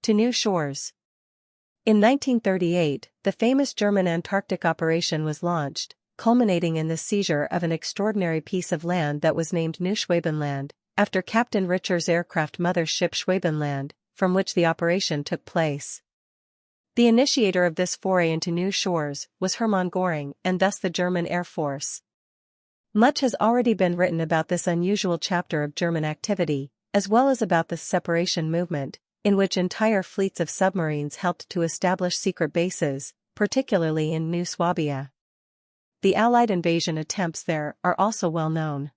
to new shores. In 1938, the famous German Antarctic operation was launched, culminating in the seizure of an extraordinary piece of land that was named New Schwabenland, after Captain Richer's aircraft mother ship Schwabenland, from which the operation took place. The initiator of this foray into new shores was Hermann Göring, and thus the German Air Force. Much has already been written about this unusual chapter of German activity, as well as about the separation movement, in which entire fleets of submarines helped to establish secret bases, particularly in New Swabia. The Allied invasion attempts there are also well known.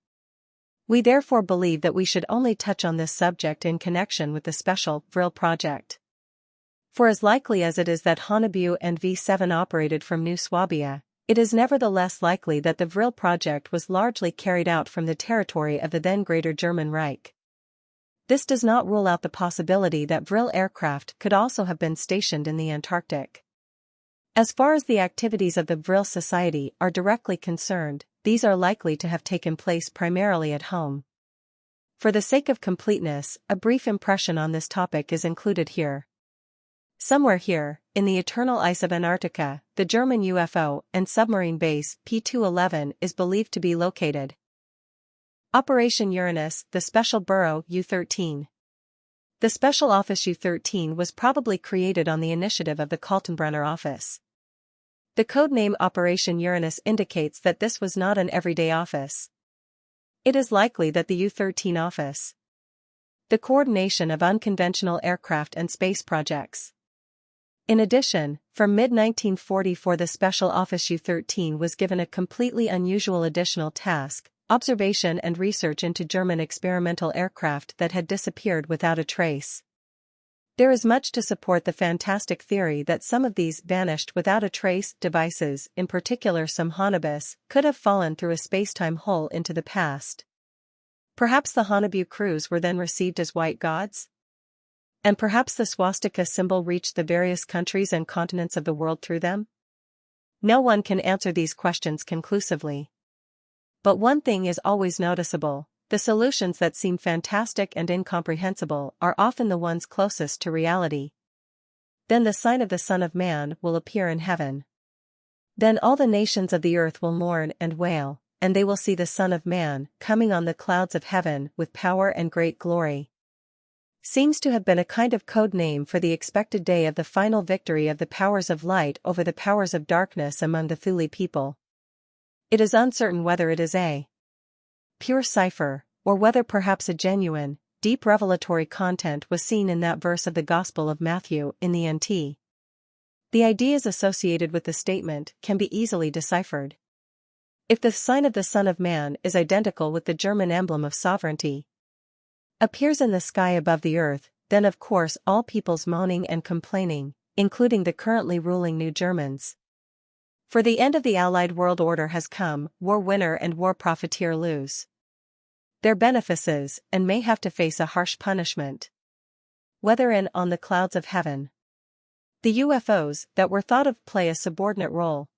We therefore believe that we should only touch on this subject in connection with the special Vril Project. For as likely as it is that Haunebu and V7 operated from New Swabia, it is nevertheless likely that the Vril Project was largely carried out from the territory of the then Greater German Reich. This does not rule out the possibility that Vril aircraft could also have been stationed in the Antarctic. As far as the activities of the Vril Society are directly concerned, these are likely to have taken place primarily at home. For the sake of completeness, a brief impression on this topic is included here. Somewhere here, in the eternal ice of Antarctica, the German UFO and submarine base P211 is believed to be located. Operation Uranus, the Special Bureau U-13. The Special Office U-13 was probably created on the initiative of the Kaltenbrunner office. The code name Operation Uranus indicates that this was not an everyday office. It is likely that the U-13 office, the coordination of unconventional aircraft and space projects. In addition, from mid-1944 the Special Office U-13 was given a completely unusual additional task, observation and research into German experimental aircraft that had disappeared without a trace. There is much to support the fantastic theory that some of these vanished without a trace devices, in particular some Haunebus, could have fallen through a space-time hole into the past. Perhaps the Haunebu crews were then received as white gods? And perhaps the swastika symbol reached the various countries and continents of the world through them? No one can answer these questions conclusively. But one thing is always noticeable: the solutions that seem fantastic and incomprehensible are often the ones closest to reality. Then the sign of the Son of Man will appear in heaven. Then all the nations of the earth will mourn and wail, and they will see the Son of Man coming on the clouds of heaven with power and great glory. Seems to have been a kind of code name for the expected day of the final victory of the powers of light over the powers of darkness among the Thule people. It is uncertain whether it is a pure cipher, or whether perhaps a genuine, deep revelatory content was seen in that verse of the Gospel of Matthew in the NT. The ideas associated with the statement can be easily deciphered. If the sign of the Son of Man is identical with the German emblem of sovereignty, appears in the sky above the earth, then of course all peoples moaning and complaining, including the currently ruling New Germans. For the end of the Allied world order has come, war winner and war profiteer lose their benefices and may have to face a harsh punishment. Whether in on the clouds of heaven, the UFOs that were thought of play a subordinate role.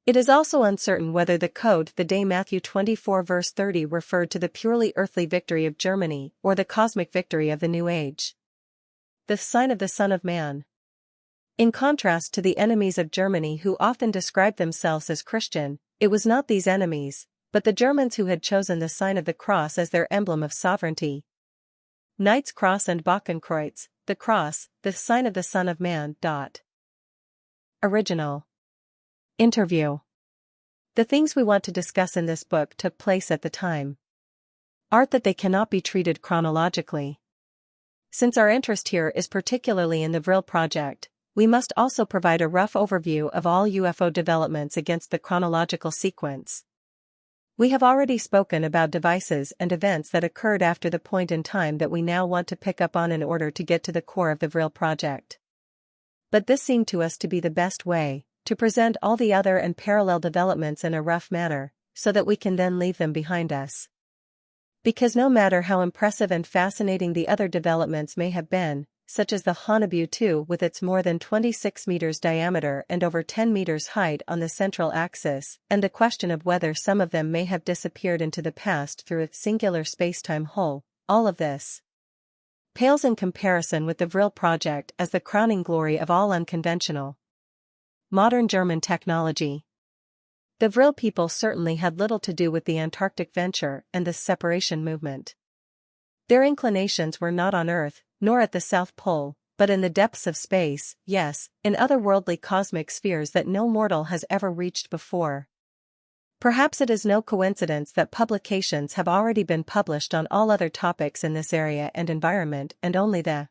It is also uncertain whether the code the day Matthew 24 verse 30 referred to the purely earthly victory of Germany or the cosmic victory of the New Age. The sign of the Son of Man. In contrast to the enemies of Germany who often described themselves as Christian, it was not these enemies, but the Germans who had chosen the sign of the cross as their emblem of sovereignty. Knight's Cross and Bockenkreuz, the cross, the sign of the Son of Man. Original interview. The things we want to discuss in this book took place at the time. Art that they cannot be treated chronologically. Since our interest here is particularly in the Vril Project, we must also provide a rough overview of all UFO developments against the chronological sequence. We have already spoken about devices and events that occurred after the point in time that we now want to pick up on in order to get to the core of the Vril Project. But this seemed to us to be the best way, to present all the other and parallel developments in a rough manner, so that we can then leave them behind us. Because no matter how impressive and fascinating the other developments may have been, such as the Haunebu 2 with its more than 26 meters diameter and over 10 meters height on the central axis, and the question of whether some of them may have disappeared into the past through a singular space-time hole, all of this pales in comparison with the Vril Project as the crowning glory of all unconventional modern German technology. The Vril people certainly had little to do with the Antarctic venture and the separation movement. Their inclinations were not on Earth, nor at the South Pole, but in the depths of space, yes, in otherworldly cosmic spheres that no mortal has ever reached before. Perhaps it is no coincidence that publications have already been published on all other topics in this area and environment, and only the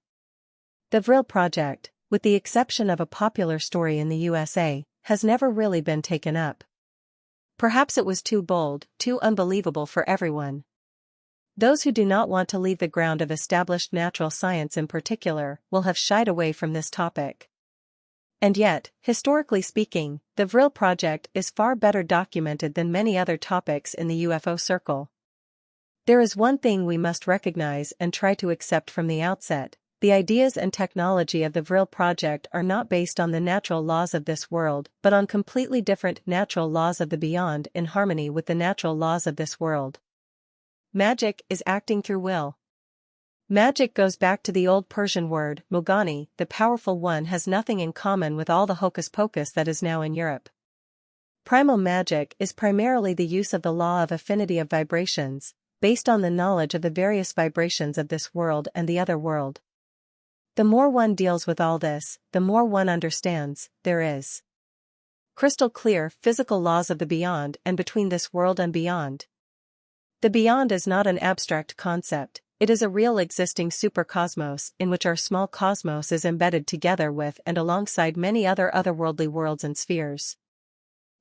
Vril Project, with the exception of a popular story in the USA, has never really been taken up. Perhaps it was too bold, too unbelievable for everyone. Those who do not want to leave the ground of established natural science in particular will have shied away from this topic. And yet, historically speaking, the Vril Project is far better documented than many other topics in the UFO circle. There is one thing we must recognize and try to accept from the outset: the ideas and technology of the Vril Project are not based on the natural laws of this world, but on completely different natural laws of the beyond in harmony with the natural laws of this world. Magic is acting through will. Magic goes back to the old Persian word, mogani, the powerful one has nothing in common with all the hocus-pocus that is now in Europe. Primal magic is primarily the use of the law of affinity of vibrations, based on the knowledge of the various vibrations of this world and the other world. The more one deals with all this, the more one understands, there is crystal clear physical laws of the beyond and between this world and beyond. The beyond is not an abstract concept, it is a real existing supercosmos in which our small cosmos is embedded together with and alongside many other otherworldly worlds and spheres.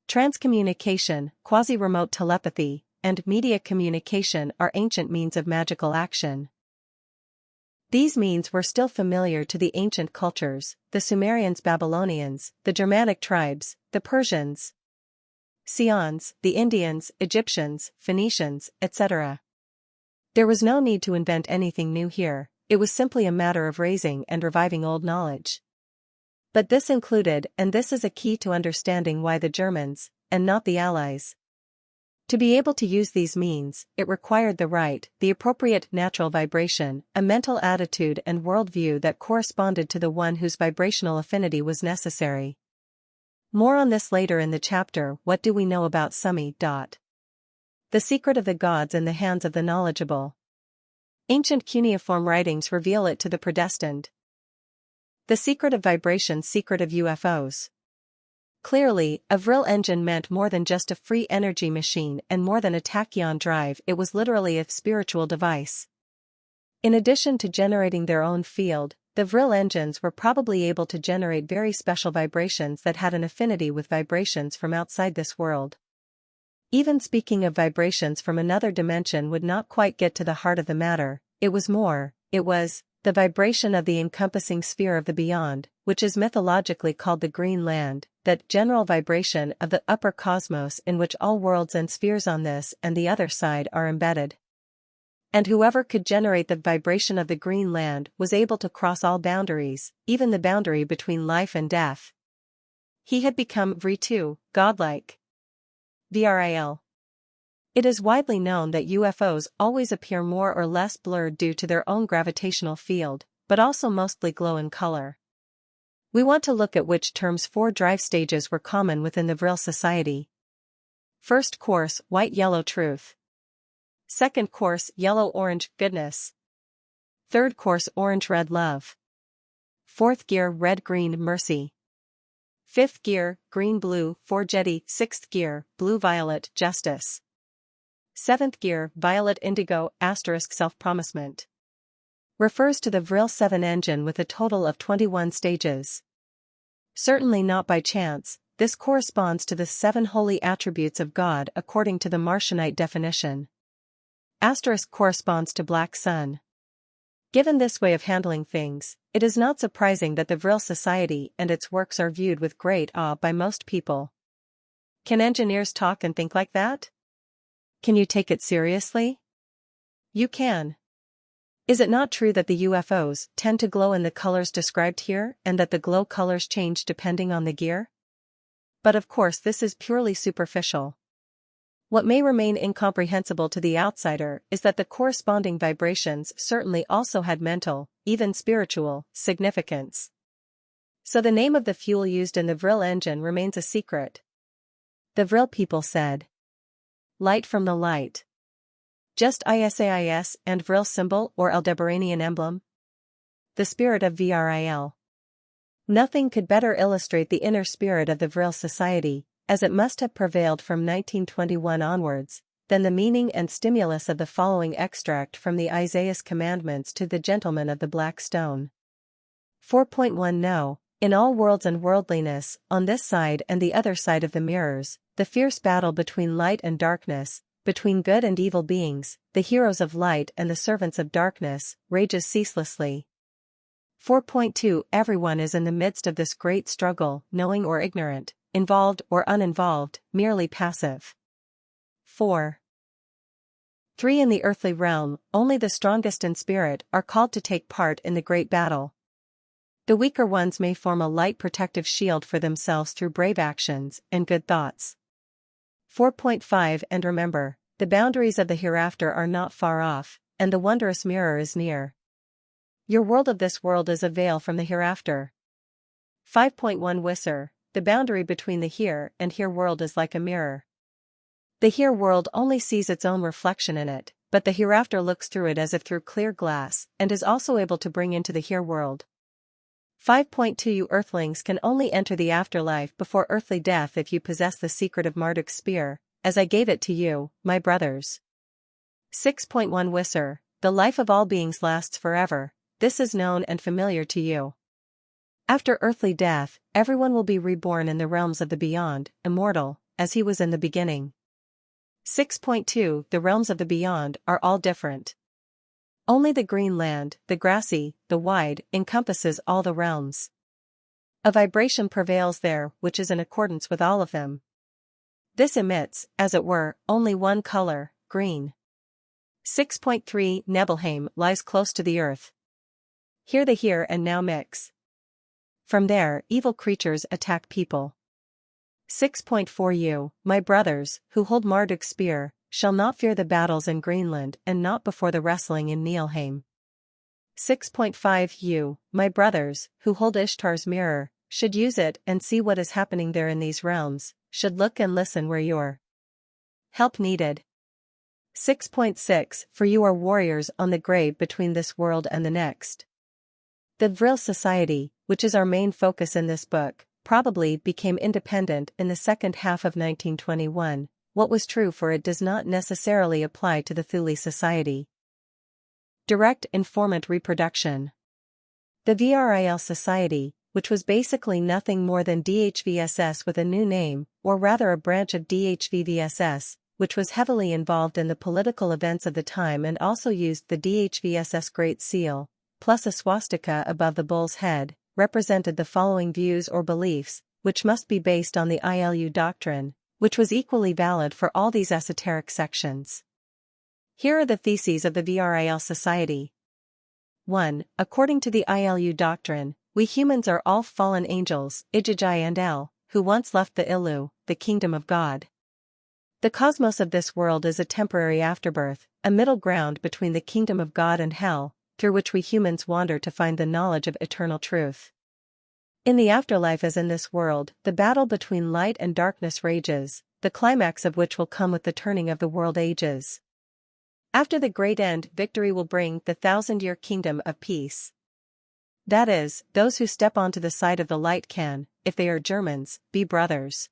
Transcommunication, quasi-remote telepathy, and media communication are ancient means of magical action. These means were still familiar to the ancient cultures, the Sumerians, Babylonians, the Germanic tribes, the Persians, Sions, the Indians, Egyptians, Phoenicians, etc. There was no need to invent anything new here, it was simply a matter of raising and reviving old knowledge. But this included, and this is a key to understanding why the Germans, and not the Allies. To be able to use these means, it required the appropriate natural vibration, a mental attitude and worldview that corresponded to the one whose vibrational affinity was necessary. More on this later in the chapter, What Do We Know About Sumi? The secret of the gods in the hands of the knowledgeable. Ancient cuneiform writings reveal it to the predestined. The secret of vibration, secret of UFOs. Clearly, a Vril engine meant more than just a free energy machine and more than a tachyon drive, it was literally a spiritual device. In addition to generating their own field, the Vril engines were probably able to generate very special vibrations that had an affinity with vibrations from outside this world. Even speaking of vibrations from another dimension would not quite get to the heart of the matter, it was the vibration of the encompassing sphere of the beyond, which is mythologically called the Green Land, that general vibration of the upper cosmos in which all worlds and spheres on this and the other side are embedded. And whoever could generate the vibration of the Green Land was able to cross all boundaries, even the boundary between life and death. He had become Vril, godlike. Vril. It is widely known that UFOs always appear more or less blurred due to their own gravitational field, but also mostly glow in color. We want to look at which terms 4 drive stages were common within the Vril Society. First course, white-yellow truth. Second course, yellow-orange goodness. Third course, orange-red love. Fourth gear, red-green mercy. Fifth gear, green-blue forgetty. Sixth gear, blue-violet justice. Seventh gear, violet indigo self-promisement. Refers to the Vril 7 engine with a total of 21 stages. Certainly not by chance, this corresponds to the 7 holy attributes of God according to the Marcionite definition. Asterisk corresponds to black sun. Given this way of handling things, it is not surprising that the Vril Society and its works are viewed with great awe by most people. Can engineers talk and think like that? Can you take it seriously? You can. Is it not true that the UFOs tend to glow in the colors described here and that the glow colors change depending on the gear? But of course this is purely superficial. What may remain incomprehensible to the outsider is that the corresponding vibrations certainly also had mental, even spiritual, significance. So the name of the fuel used in the Vril engine remains a secret. The Vril people said, "Light from the light." Just ISAIS and Vril symbol or Aldebaranian emblem? The spirit of Vril. Nothing could better illustrate the inner spirit of the Vril Society, as it must have prevailed from 1921 onwards, than the meaning and stimulus of the following extract from the Isaiah's commandments to the gentleman of the black stone. 4.1 No, in all worlds and worldliness, on this side and the other side of the mirrors, the fierce battle between light and darkness, between good and evil beings, the heroes of light and the servants of darkness, rages ceaselessly. 4.2 Everyone is in the midst of this great struggle, knowing or ignorant, involved or uninvolved, merely passive. 4. 3 In the earthly realm, only the strongest in spirit are called to take part in the great battle. The weaker ones may form a light protective shield for themselves through brave actions and good thoughts. 4.5 And remember, the boundaries of the hereafter are not far off, and the wondrous mirror is near. Your world of this world is a veil from the hereafter. 5.1 Whisper, the boundary between the here and here world is like a mirror. The here world only sees its own reflection in it, but the hereafter looks through it as if through clear glass, and is also able to bring into the here world. 5.2 You earthlings can only enter the afterlife before earthly death if you possess the secret of Marduk's spear, as I gave it to you, my brothers. 6.1 Whisper, the life of all beings lasts forever, this is known and familiar to you. After earthly death, everyone will be reborn in the realms of the beyond, immortal, as he was in the beginning. 6.2 The realms of the beyond are all different. Only the green land, the grassy, the wide, encompasses all the realms. A vibration prevails there which is in accordance with all of them. This emits, as it were, only one color, green. 6.3 Nebelheim lies close to the earth. Here the here and now mix. From there, evil creatures attack people. 6.4 You, my brothers, who hold Marduk's spear, shall not fear the battles in Greenland and not before the wrestling in Niflheim. 6.5 You, my brothers, who hold Ishtar's mirror, should use it and see what is happening there in these realms, should look and listen where your help needed. 6.6 For you are warriors on the grave between this world and the next. The Vril Society, which is our main focus in this book, probably became independent in the second half of 1921. What was true for it does not necessarily apply to the Thule Society. Direct informant reproduction. The Vril Society, which was basically nothing more than DHVSS with a new name, or rather a branch of DHVVSS, which was heavily involved in the political events of the time and also used the DHVSS Great Seal, plus a swastika above the bull's head, represented the following views or beliefs, which must be based on the ILU doctrine, which was equally valid for all these esoteric sections. Here are the theses of the Vril Society. 1. According to the ILU doctrine, we humans are all fallen angels, Ijiji and El, who once left the Ilu, the kingdom of God. The cosmos of this world is a temporary afterbirth, a middle ground between the kingdom of God and hell, through which we humans wander to find the knowledge of eternal truth. In the afterlife as in this world, the battle between light and darkness rages, the climax of which will come with the turning of the world ages. After the great end, victory will bring the 1,000-year kingdom of peace. That is, those who step onto the side of the light can, if they are Germans, be brothers.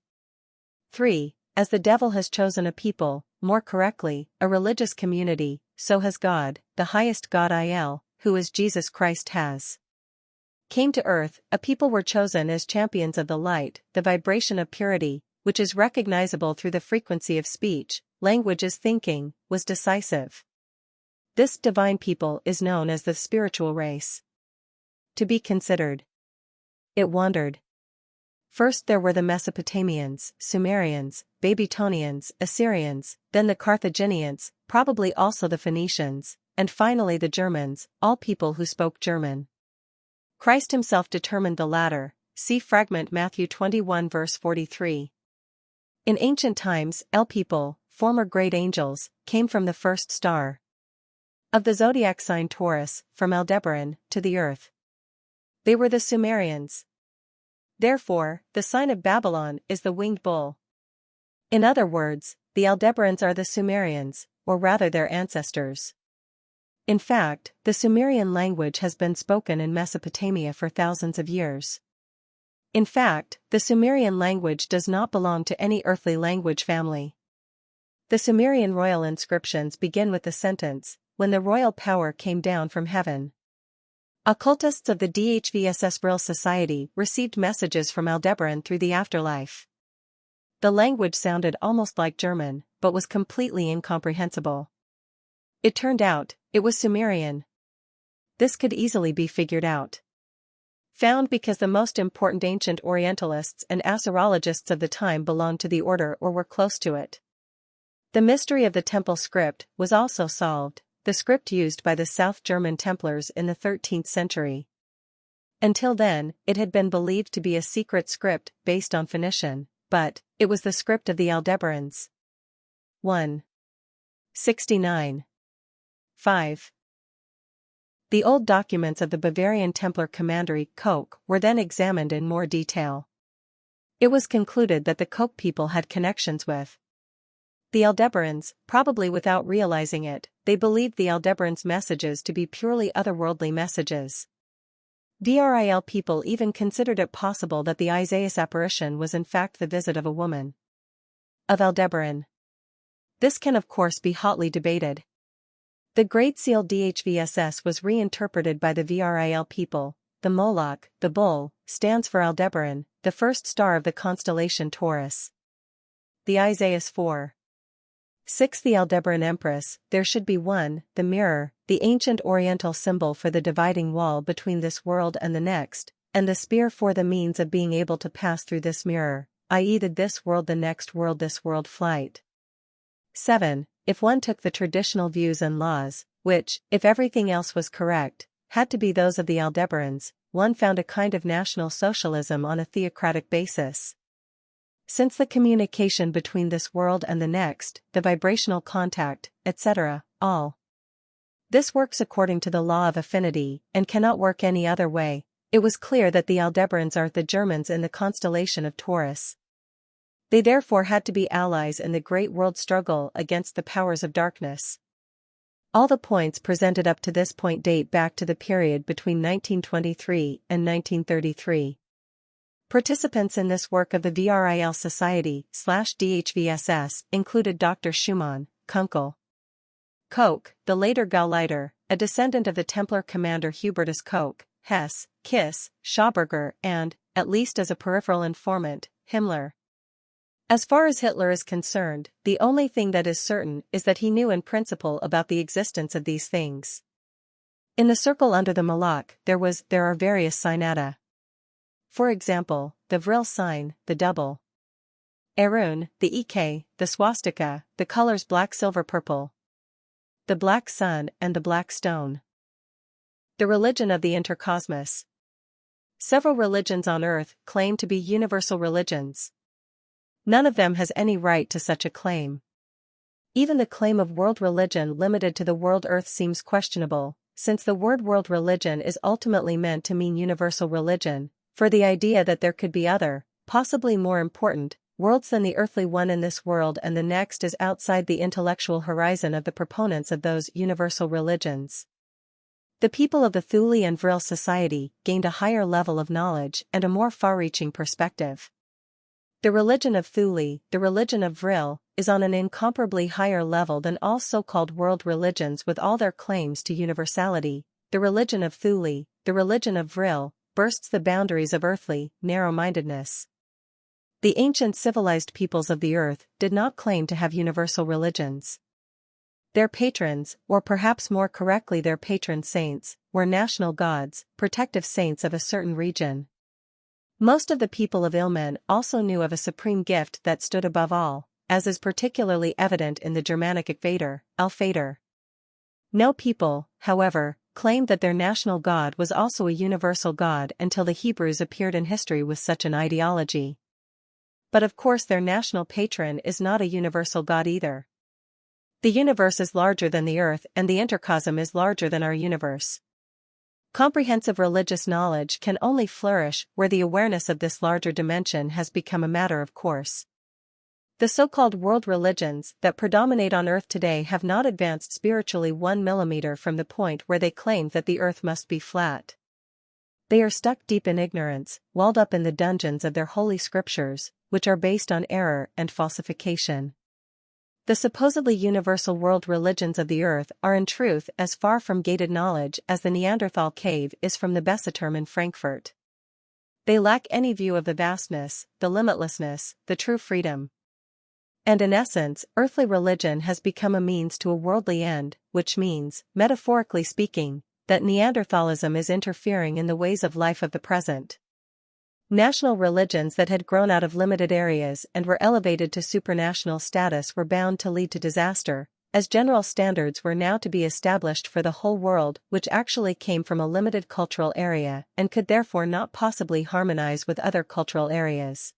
3. As the devil has chosen a people, more correctly, a religious community, so has God, the highest God Il, who is Jesus Christ has came to earth. A people were chosen as champions of the light, the vibration of purity, which is recognizable through the frequency of speech, language is thinking, was decisive. This divine people is known as the spiritual race. To be considered. It wandered. First there were the Mesopotamians, Sumerians, Babylonians, Assyrians, then the Carthaginians, probably also the Phoenicians, and finally the Germans, all people who spoke German. Christ himself determined the latter, see fragment Matthew 21 verse 43. In ancient times, El people, former great angels, came from the first star of the zodiac sign Taurus, from Aldebaran, to the earth. They were the Sumerians. Therefore, the sign of Babylon is the winged bull. In other words, the Aldebarans are the Sumerians, or rather their ancestors. In fact, the Sumerian language has been spoken in Mesopotamia for thousands of years. In fact, the Sumerian language does not belong to any earthly language family. The Sumerian royal inscriptions begin with the sentence, "When the royal power came down from heaven." Occultists of the DHVSS Vril Society received messages from Aldebaran through the afterlife. The language sounded almost like German, but was completely incomprehensible. It turned out, it was Sumerian. This could easily be figured out. Found because the most important ancient Orientalists and Assyriologists of the time belonged to the order or were close to it. The mystery of the temple script was also solved, the script used by the South German Templars in the 13th century. Until then, it had been believed to be a secret script based on Phoenician, but it was the script of the Aldebarans. 1. 69. 5. The old documents of the Bavarian Templar commandery Koch were then examined in more detail. It was concluded that the Koch people had connections with the Aldebarans, probably without realizing it. They believed the Aldebarans' messages to be purely otherworldly messages. Vril people even considered it possible that the Isaiah's apparition was in fact the visit of a woman of Aldebaran. This can of course be hotly debated. The Great Seal DHVSS was reinterpreted by the Vril people. The Moloch, the bull, stands for Aldebaran, the first star of the constellation Taurus. The Isaiah's 4. 6. The Aldebaran Empress, there should be one, the mirror, the ancient Oriental symbol for the dividing wall between this world and the next, and the spear for the means of being able to pass through this mirror, i.e. this world the next world this world flight. 7. If one took the traditional views and laws, which, if everything else was correct, had to be those of the Aldebarans, one found a kind of national socialism on a theocratic basis. Since the communication between this world and the next, the vibrational contact, etc., all this works according to the law of affinity, and cannot work any other way, it was clear that the Aldebarans are the Germans in the constellation of Taurus. They therefore had to be allies in the great world struggle against the powers of darkness. All the points presented up to this point date back to the period between 1923 and 1933. Participants in this work of the Vril Society/DHVSS included Dr. Schumann, Kunkel, Koch, the later Gauleiter, a descendant of the Templar commander Hubertus Koch, Hess, Kiss, Schauberger, and, at least as a peripheral informant, Himmler. As far as Hitler is concerned, the only thing that is certain is that he knew in principle about the existence of these things. In the circle under the Moloch, there are various signata. For example, the Vril sign, the double Arun, the EK, the swastika, the colors black, silver, purple, the black sun and the black stone. The religion of the intercosmos. Several religions on earth claim to be universal religions. None of them has any right to such a claim. Even the claim of world religion limited to the world earth seems questionable, since the word world religion is ultimately meant to mean universal religion, for the idea that there could be other, possibly more important, worlds than the earthly one in this world and the next is outside the intellectual horizon of the proponents of those universal religions. The people of the Thule and Vril Society gained a higher level of knowledge and a more far-reaching perspective. The religion of Thule, the religion of Vril, is on an incomparably higher level than all so-called world religions with all their claims to universality. The religion of Thule, the religion of Vril, bursts the boundaries of earthly narrow-mindedness. The ancient civilized peoples of the earth did not claim to have universal religions. Their patrons, or perhaps more correctly their patron saints, were national gods, protective saints of a certain region. Most of the people of Ilmen also knew of a supreme gift that stood above all, as is particularly evident in the Germanic Vater, Alfater. No people, however, claimed that their national god was also a universal god until the Hebrews appeared in history with such an ideology. But of course their national patron is not a universal God either. The universe is larger than the earth and the intercosm is larger than our universe. Comprehensive religious knowledge can only flourish where the awareness of this larger dimension has become a matter of course. The so-called world religions that predominate on Earth today have not advanced spiritually 1 millimeter from the point where they claim that the Earth must be flat. They are stuck deep in ignorance, walled up in the dungeons of their holy scriptures, which are based on error and falsification. The supposedly universal world religions of the Earth are in truth as far from gated knowledge as the Neanderthal cave is from the Besseturm in Frankfurt. They lack any view of the vastness, the limitlessness, the true freedom. And in essence, earthly religion has become a means to a worldly end, which means, metaphorically speaking, that Neanderthalism is interfering in the ways of life of the present. National religions that had grown out of limited areas and were elevated to supranational status were bound to lead to disaster, as general standards were now to be established for the whole world, which actually came from a limited cultural area and could therefore not possibly harmonize with other cultural areas.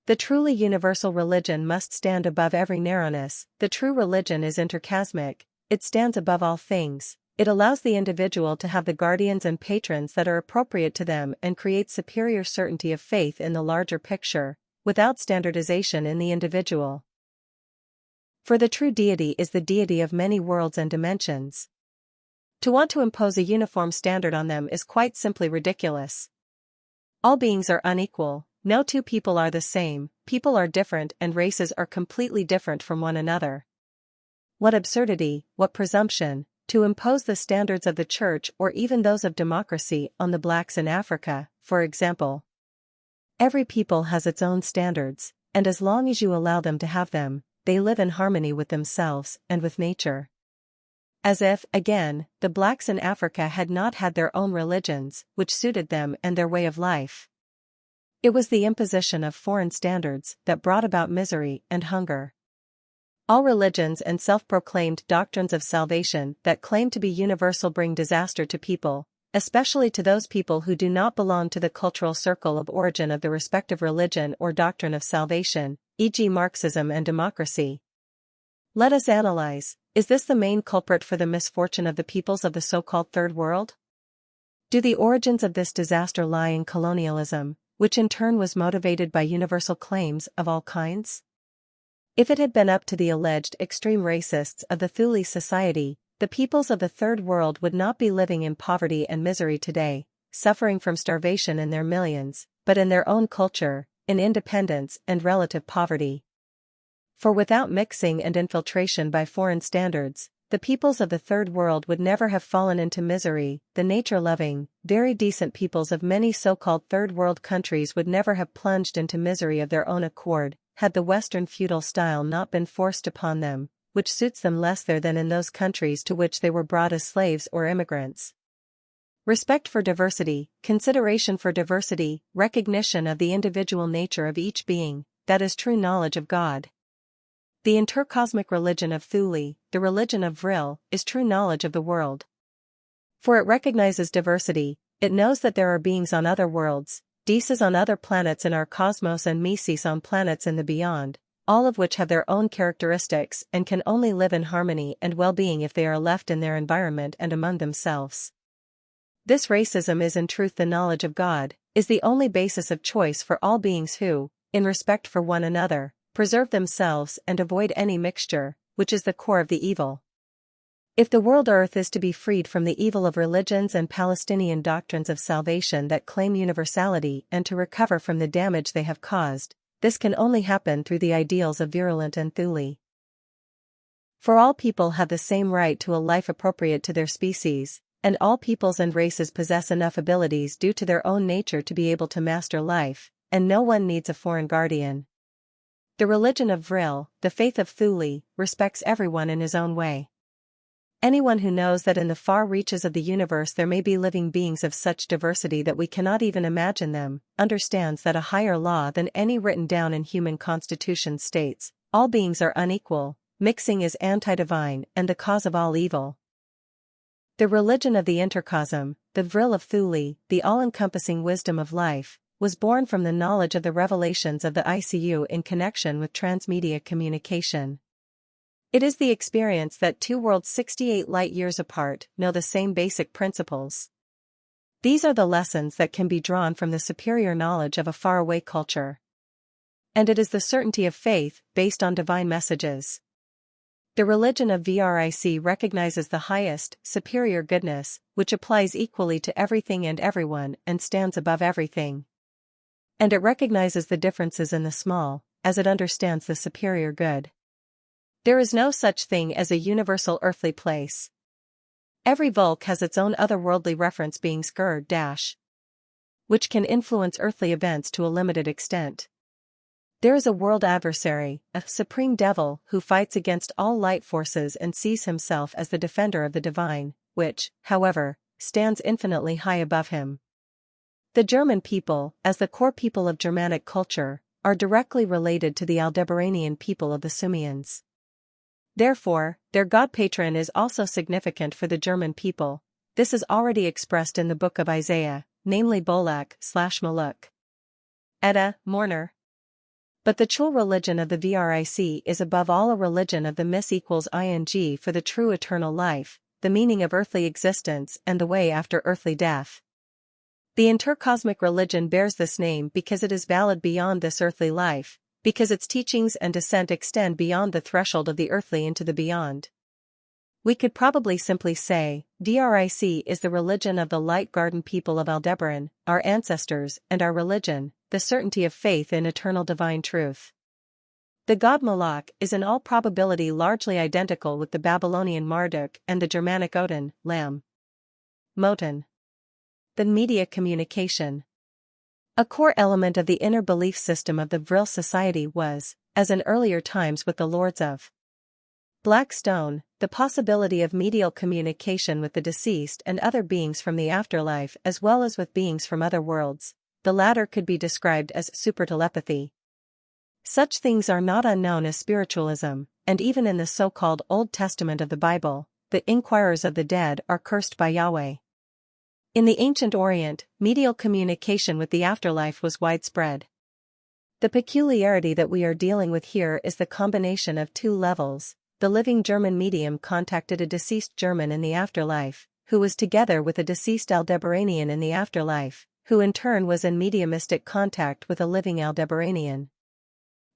The truly universal religion must stand above every narrowness. The true religion is intercosmic, it stands above all things, it allows the individual to have the guardians and patrons that are appropriate to them and creates superior certainty of faith in the larger picture, without standardization in the individual. For the true deity is the deity of many worlds and dimensions. To want to impose a uniform standard on them is quite simply ridiculous. All beings are unequal. No two people are the same, people are different and races are completely different from one another. What absurdity, what presumption, to impose the standards of the church or even those of democracy on the blacks in Africa, for example. Every people has its own standards, and as long as you allow them to have them, they live in harmony with themselves and with nature. As if, again, the blacks in Africa had not had their own religions, which suited them and their way of life. It was the imposition of foreign standards that brought about misery and hunger. All religions and self-proclaimed doctrines of salvation that claim to be universal bring disaster to people, especially to those people who do not belong to the cultural circle of origin of the respective religion or doctrine of salvation, e.g. Marxism and democracy. Let us analyze, is this the main culprit for the misfortune of the peoples of the so-called Third World? Do the origins of this disaster lie in colonialism, which in turn was motivated by universal claims of all kinds? If it had been up to the alleged extreme racists of the Thule Society, the peoples of the Third World would not be living in poverty and misery today, suffering from starvation in their millions, but in their own culture, in independence and relative poverty. For without mixing and infiltration by foreign standards, the peoples of the Third World would never have fallen into misery. The nature-loving, very decent peoples of many so-called Third World countries would never have plunged into misery of their own accord, had the Western feudal style not been forced upon them, which suits them less there than in those countries to which they were brought as slaves or immigrants. Respect for diversity, consideration for diversity, recognition of the individual nature of each being, that is true knowledge of God. The intercosmic religion of Thule, the religion of Vril, is true knowledge of the world. For it recognizes diversity, it knows that there are beings on other worlds, Deces on other planets in our cosmos and Meses on planets in the beyond, all of which have their own characteristics and can only live in harmony and well-being if they are left in their environment and among themselves. This racism is in truth the knowledge of God, is the only basis of choice for all beings who, in respect for one another, preserve themselves and avoid any mixture, which is the core of the evil. If the world earth is to be freed from the evil of religions and Palestinian doctrines of salvation that claim universality and to recover from the damage they have caused, this can only happen through the ideals of Virulent and Thule. For all people have the same right to a life appropriate to their species, and all peoples and races possess enough abilities due to their own nature to be able to master life, and no one needs a foreign guardian. The religion of Vril, the faith of Thule, respects everyone in his own way. Anyone who knows that in the far reaches of the universe there may be living beings of such diversity that we cannot even imagine them, understands that a higher law than any written down in human constitutions states, all beings are unequal, mixing is anti-divine and the cause of all evil. The religion of the intercosm, the Vril of Thule, the all-encompassing wisdom of life, was born from the knowledge of the revelations of the ICU in connection with transmedia communication. It is the experience that two worlds 68 light-years apart know the same basic principles. These are the lessons that can be drawn from the superior knowledge of a faraway culture. And it is the certainty of faith based on divine messages. The religion of VRIC recognizes the highest, superior goodness, which applies equally to everything and everyone and stands above everything. And it recognizes the differences in the small, as it understands the superior good. There is no such thing as a universal earthly place. Every Volk has its own otherworldly reference being skur-, which can influence earthly events to a limited extent. There is a world adversary, a supreme devil who fights against all light forces and sees himself as the defender of the divine, which, however, stands infinitely high above him. The German people, as the core people of Germanic culture, are directly related to the Aldebaranian people of the Sumians. Therefore, their god patron is also significant for the German people. This is already expressed in the book of Isaiah, namely Bolak/Maluk. Edda, mourner. But the true religion of the VRIC is above all a religion of the mis=ing for the true eternal life, the meaning of earthly existence and the way after earthly death. The intercosmic religion bears this name because it is valid beyond this earthly life, because its teachings and descent extend beyond the threshold of the earthly into the beyond. We could probably simply say, VRIC is the religion of the light garden people of Aldebaran, our ancestors, and our religion, the certainty of faith in eternal divine truth. The god Malak is in all probability largely identical with the Babylonian Marduk and the Germanic Odin, Lamb. Moten. The media communication. A core element of the inner belief system of the Vril Society was, as in earlier times with the Lords of Black Stone, the possibility of medial communication with the deceased and other beings from the afterlife as well as with beings from other worlds. The latter could be described as supertelepathy. Such things are not unknown as spiritualism, and even in the so-called Old Testament of the Bible, the inquirers of the dead are cursed by Yahweh. In the ancient Orient, medial communication with the afterlife was widespread. The peculiarity that we are dealing with here is the combination of two levels. The living German medium contacted a deceased German in the afterlife, who was together with a deceased Aldebaranian in the afterlife, who in turn was in mediumistic contact with a living Aldebaranian.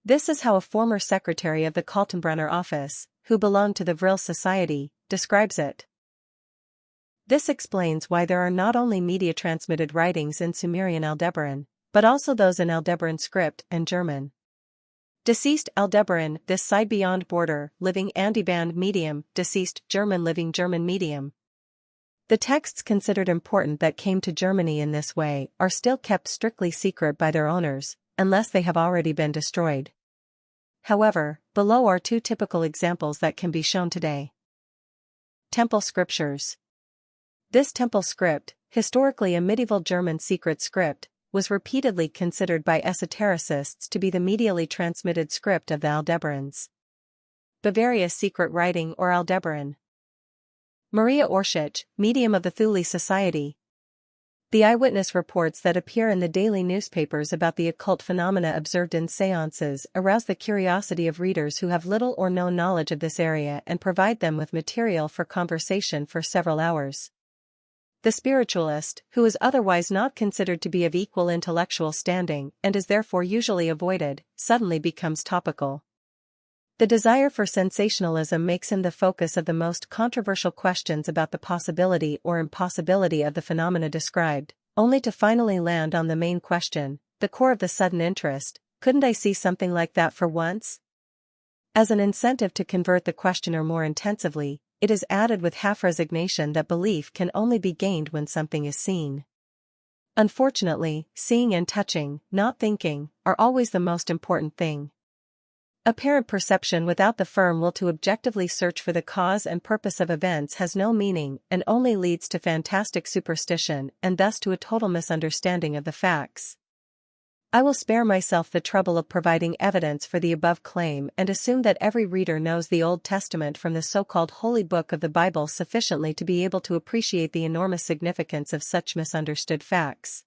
This is how a former secretary of the Kaltenbrunner office, who belonged to the Vril Society, describes it. This explains why there are not only media-transmitted writings in Sumerian Aldebaran, but also those in Aldebaran script and German. Deceased Aldebaran, this side beyond border, living Andiband medium, deceased German living German medium. The texts considered important that came to Germany in this way are still kept strictly secret by their owners, unless they have already been destroyed. However, below are two typical examples that can be shown today. Temple Scriptures. This temple script, historically a medieval German secret script, was repeatedly considered by esotericists to be the medially transmitted script of the Aldebarans. Bavaria's secret writing or Aldebaran. Maria Orsic, medium of the Thule Society. The eyewitness reports that appear in the daily newspapers about the occult phenomena observed in seances arouse the curiosity of readers who have little or no knowledge of this area and provide them with material for conversation for several hours. The spiritualist, who is otherwise not considered to be of equal intellectual standing and is therefore usually avoided, suddenly becomes topical. The desire for sensationalism makes him the focus of the most controversial questions about the possibility or impossibility of the phenomena described, only to finally land on the main question, the core of the sudden interest: couldn't I see something like that for once? As an incentive to convert the questioner more intensively, it is added with half resignation that belief can only be gained when something is seen. Unfortunately, seeing and touching, not thinking, are always the most important thing. Apparent perception without the firm will to objectively search for the cause and purpose of events has no meaning and only leads to fantastic superstition and thus to a total misunderstanding of the facts. I will spare myself the trouble of providing evidence for the above claim and assume that every reader knows the Old Testament from the so-called Holy Book of the Bible sufficiently to be able to appreciate the enormous significance of such misunderstood facts.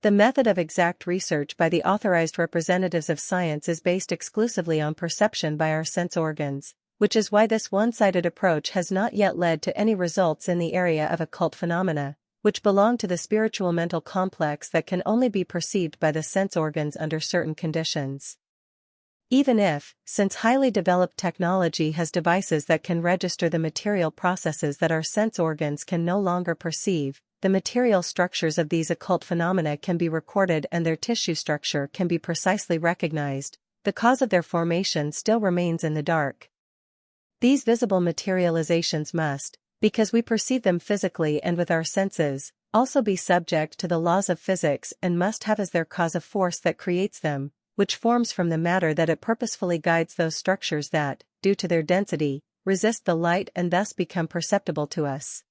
The method of exact research by the authorized representatives of science is based exclusively on perception by our sense organs, which is why this one-sided approach has not yet led to any results in the area of occult phenomena, which belong to the spiritual mental complex that can only be perceived by the sense organs under certain conditions. Even if, since highly developed technology has devices that can register the material processes that our sense organs can no longer perceive, the material structures of these occult phenomena can be recorded and their tissue structure can be precisely recognized, the cause of their formation still remains in the dark. These visible materializations must, because we perceive them physically and with our senses, also be subject to the laws of physics and must have as their cause a force that creates them, which forms from the matter that it purposefully guides those structures that, due to their density, resist the light and thus become perceptible to us.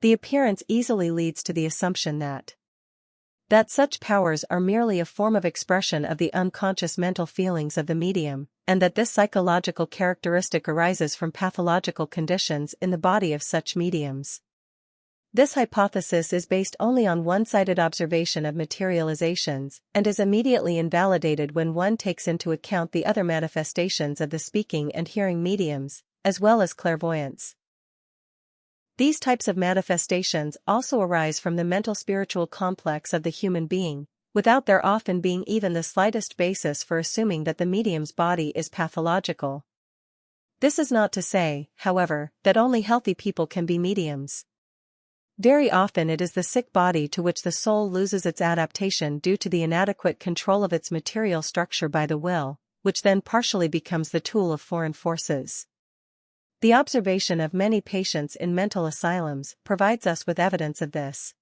The appearance easily leads to the assumption that such powers are merely a form of expression of the unconscious mental feelings of the medium, and that this psychological characteristic arises from pathological conditions in the body of such mediums. This hypothesis is based only on one-sided observation of materializations, and is immediately invalidated when one takes into account the other manifestations of the speaking and hearing mediums, as well as clairvoyance. These types of manifestations also arise from the mental-spiritual complex of the human being, without there often being even the slightest basis for assuming that the medium's body is pathological. This is not to say, however, that only healthy people can be mediums. Very often it is the sick body to which the soul loses its adaptation due to the inadequate control of its material structure by the will, which then partially becomes the tool of foreign forces. The observation of many patients in mental asylums provides us with evidence of this.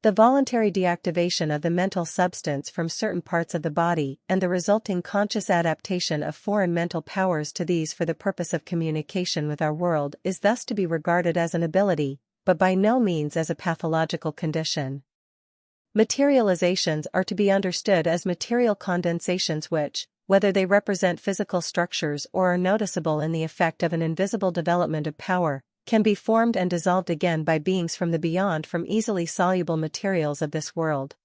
The voluntary deactivation of the mental substance from certain parts of the body and the resulting conscious adaptation of foreign mental powers to these for the purpose of communication with our world is thus to be regarded as an ability, but by no means as a pathological condition. Materializations are to be understood as material condensations which, whether they represent physical structures or are noticeable in the effect of an invisible development of power, can be formed and dissolved again by beings from the beyond from easily soluble materials of this world.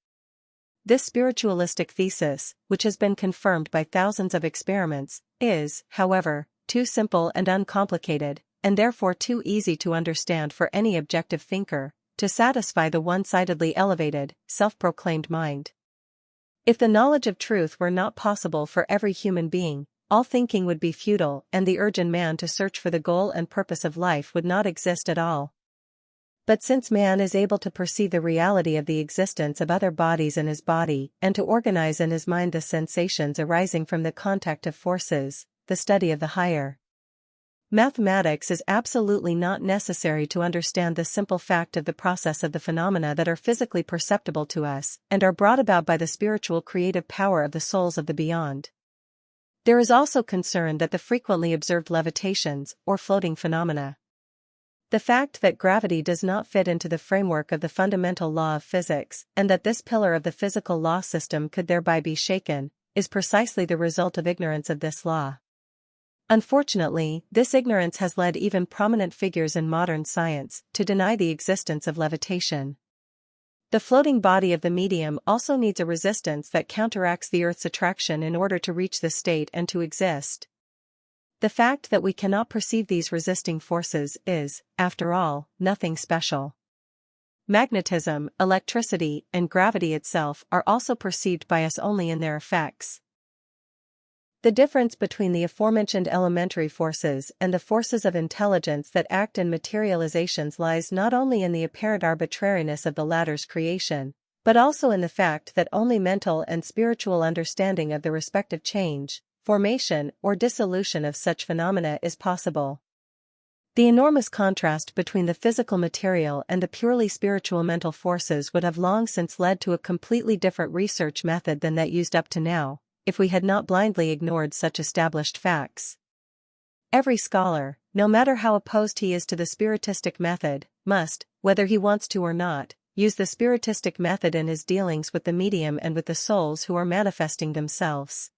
This spiritualistic thesis, which has been confirmed by thousands of experiments, is, however, too simple and uncomplicated, and therefore too easy to understand for any objective thinker, to satisfy the one-sidedly elevated, self-proclaimed mind. If the knowledge of truth were not possible for every human being, all thinking would be futile and the urge in man to search for the goal and purpose of life would not exist at all. But since man is able to perceive the reality of the existence of other bodies in his body and to organize in his mind the sensations arising from the contact of forces, the study of the higher mathematics is absolutely not necessary to understand the simple fact of the process of the phenomena that are physically perceptible to us and are brought about by the spiritual creative power of the souls of the beyond. There is also concern that the frequently observed levitations, or floating phenomena. The fact that gravity does not fit into the framework of the fundamental law of physics, and that this pillar of the physical law system could thereby be shaken, is precisely the result of ignorance of this law. Unfortunately, this ignorance has led even prominent figures in modern science to deny the existence of levitation. The floating body of the medium also needs a resistance that counteracts the Earth's attraction in order to reach this state and to exist. The fact that we cannot perceive these resisting forces is, after all, nothing special. Magnetism, electricity, and gravity itself are also perceived by us only in their effects. The difference between the aforementioned elementary forces and the forces of intelligence that act in materializations lies not only in the apparent arbitrariness of the latter's creation, but also in the fact that only mental and spiritual understanding of the respective change, formation, or dissolution of such phenomena is possible. The enormous contrast between the physical material and the purely spiritual mental forces would have long since led to a completely different research method than that used up to now, if we had not blindly ignored such established facts. Every scholar, no matter how opposed he is to the spiritistic method, must, whether he wants to or not, use the spiritistic method in his dealings with the medium and with the souls who are manifesting themselves.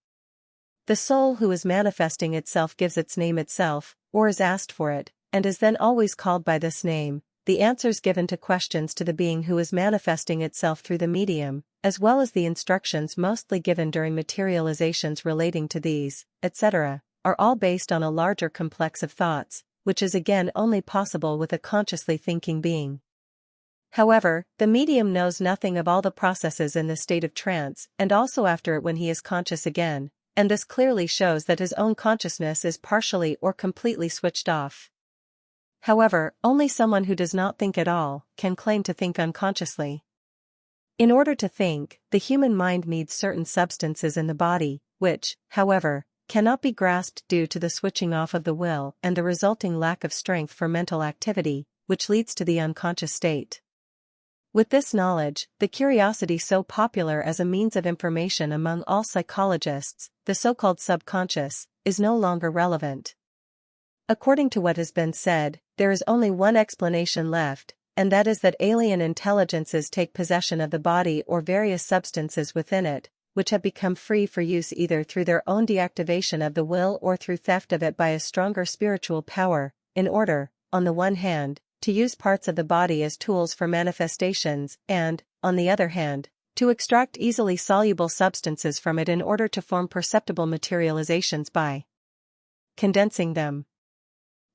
The soul who is manifesting itself gives its name itself, or is asked for it, and is then always called by this name. The answers given to questions to the being who is manifesting itself through the medium, as well as the instructions mostly given during materializations relating to these, etc., are all based on a larger complex of thoughts, which is again only possible with a consciously thinking being. However, the medium knows nothing of all the processes in the state of trance and also after it when he is conscious again, and this clearly shows that his own consciousness is partially or completely switched off. However, only someone who does not think at all can claim to think unconsciously. In order to think, the human mind needs certain substances in the body, which, however, cannot be grasped due to the switching off of the will and the resulting lack of strength for mental activity, which leads to the unconscious state. With this knowledge, the curiosity so popular as a means of information among all psychologists, the so-called subconscious, is no longer relevant. According to what has been said, there is only one explanation left, and that is that alien intelligences take possession of the body or various substances within it, which have become free for use either through their own deactivation of the will or through theft of it by a stronger spiritual power, in order, on the one hand, to use parts of the body as tools for manifestations and, on the other hand, to extract easily soluble substances from it in order to form perceptible materializations by condensing them.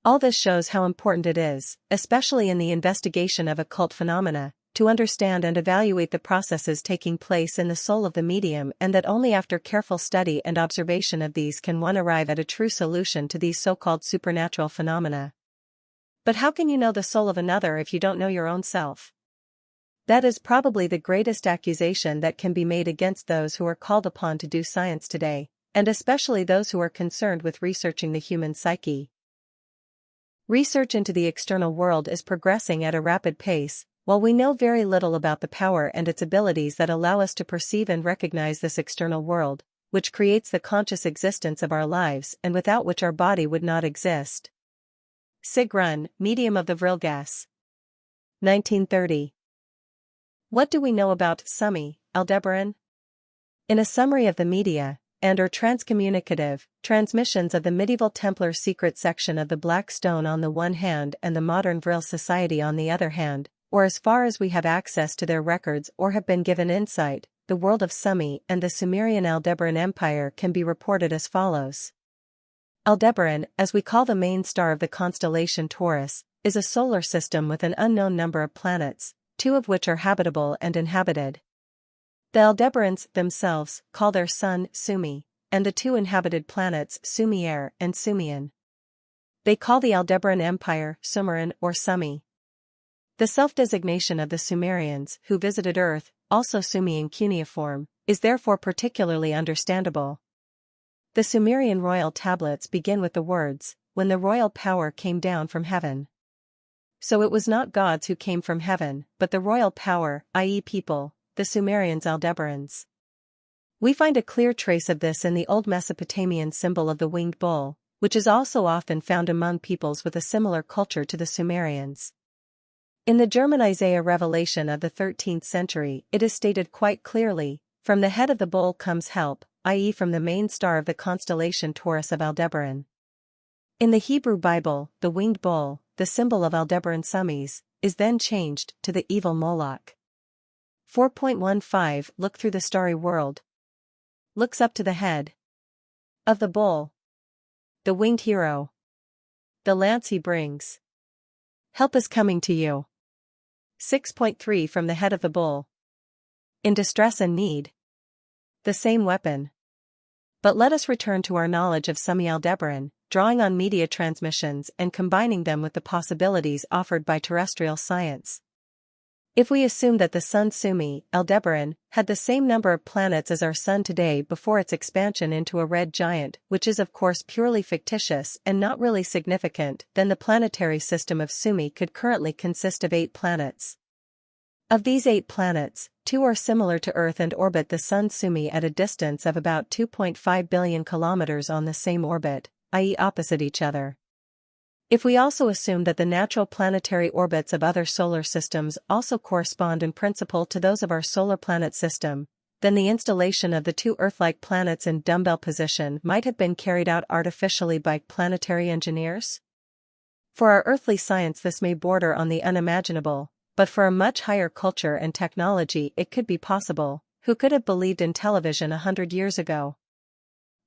All this shows how important it is, especially in the investigation of occult phenomena, to understand and evaluate the processes taking place in the soul of the medium, and that only after careful study and observation of these can one arrive at a true solution to these so-called supernatural phenomena. But how can you know the soul of another if you don't know your own self? That is probably the greatest accusation that can be made against those who are called upon to do science today, and especially those who are concerned with researching the human psyche. Research into the external world is progressing at a rapid pace, while we know very little about the power and its abilities that allow us to perceive and recognize this external world, which creates the conscious existence of our lives and without which our body would not exist. Sigrun, medium of the Vril gas. 1930. What do we know about Sumi, Aldebaran? In a summary of the media, and/or transcommunicative transmissions of the medieval Templar secret section of the Black Stone on the one hand and the modern Vril Society on the other hand, or as far as we have access to their records or have been given insight, the world of Sumi and the Sumerian Aldebaran Empire can be reported as follows. Aldebaran, as we call the main star of the constellation Taurus, is a solar system with an unknown number of planets, 2 of which are habitable and inhabited. The Aldebarans themselves call their sun Sumi, and the 2 inhabited planets Sumer and Sumian. They call the Aldebaran Empire Sumeran or Sumi. The self-designation of the Sumerians who visited Earth, also Sumi in cuneiform, is therefore particularly understandable. The Sumerian royal tablets begin with the words, "When the royal power came down from heaven." So it was not gods who came from heaven, but the royal power, i.e. people, the Sumerians Aldebarans. We find a clear trace of this in the old Mesopotamian symbol of the winged bull, which is also often found among peoples with a similar culture to the Sumerians. In the German Isaiah revelation of the 13th century, it is stated quite clearly, "From the head of the bull comes help," i.e. from the main star of the constellation Taurus of Aldebaran. In the Hebrew Bible, the winged bull, the symbol of Aldebaran Sumis, is then changed to the evil Moloch. 4.15 Look through the starry world. Looks up to the head of the bull, the winged hero. The lance he brings. Help is coming to you. 6.3 From the head of the bull. In distress and need. The same weapon. But let us return to our knowledge of Sumi Aldebaran, drawing on media transmissions and combining them with the possibilities offered by terrestrial science. If we assume that the sun Sumi, Aldebaran, had the same number of planets as our sun today before its expansion into a red giant, which is of course purely fictitious and not really significant, then the planetary system of Sumi could currently consist of 8 planets. Of these 8 planets, 2 are similar to Earth and orbit the sun Sumi at a distance of about 2.5 billion kilometers on the same orbit, i.e. opposite each other. If we also assume that the natural planetary orbits of other solar systems also correspond in principle to those of our solar planet system, then the installation of the 2 Earth-like planets in dumbbell position might have been carried out artificially by planetary engineers. For our earthly science this may border on the unimaginable, but for a much higher culture and technology it could be possible, Who could have believed in television 100 years ago?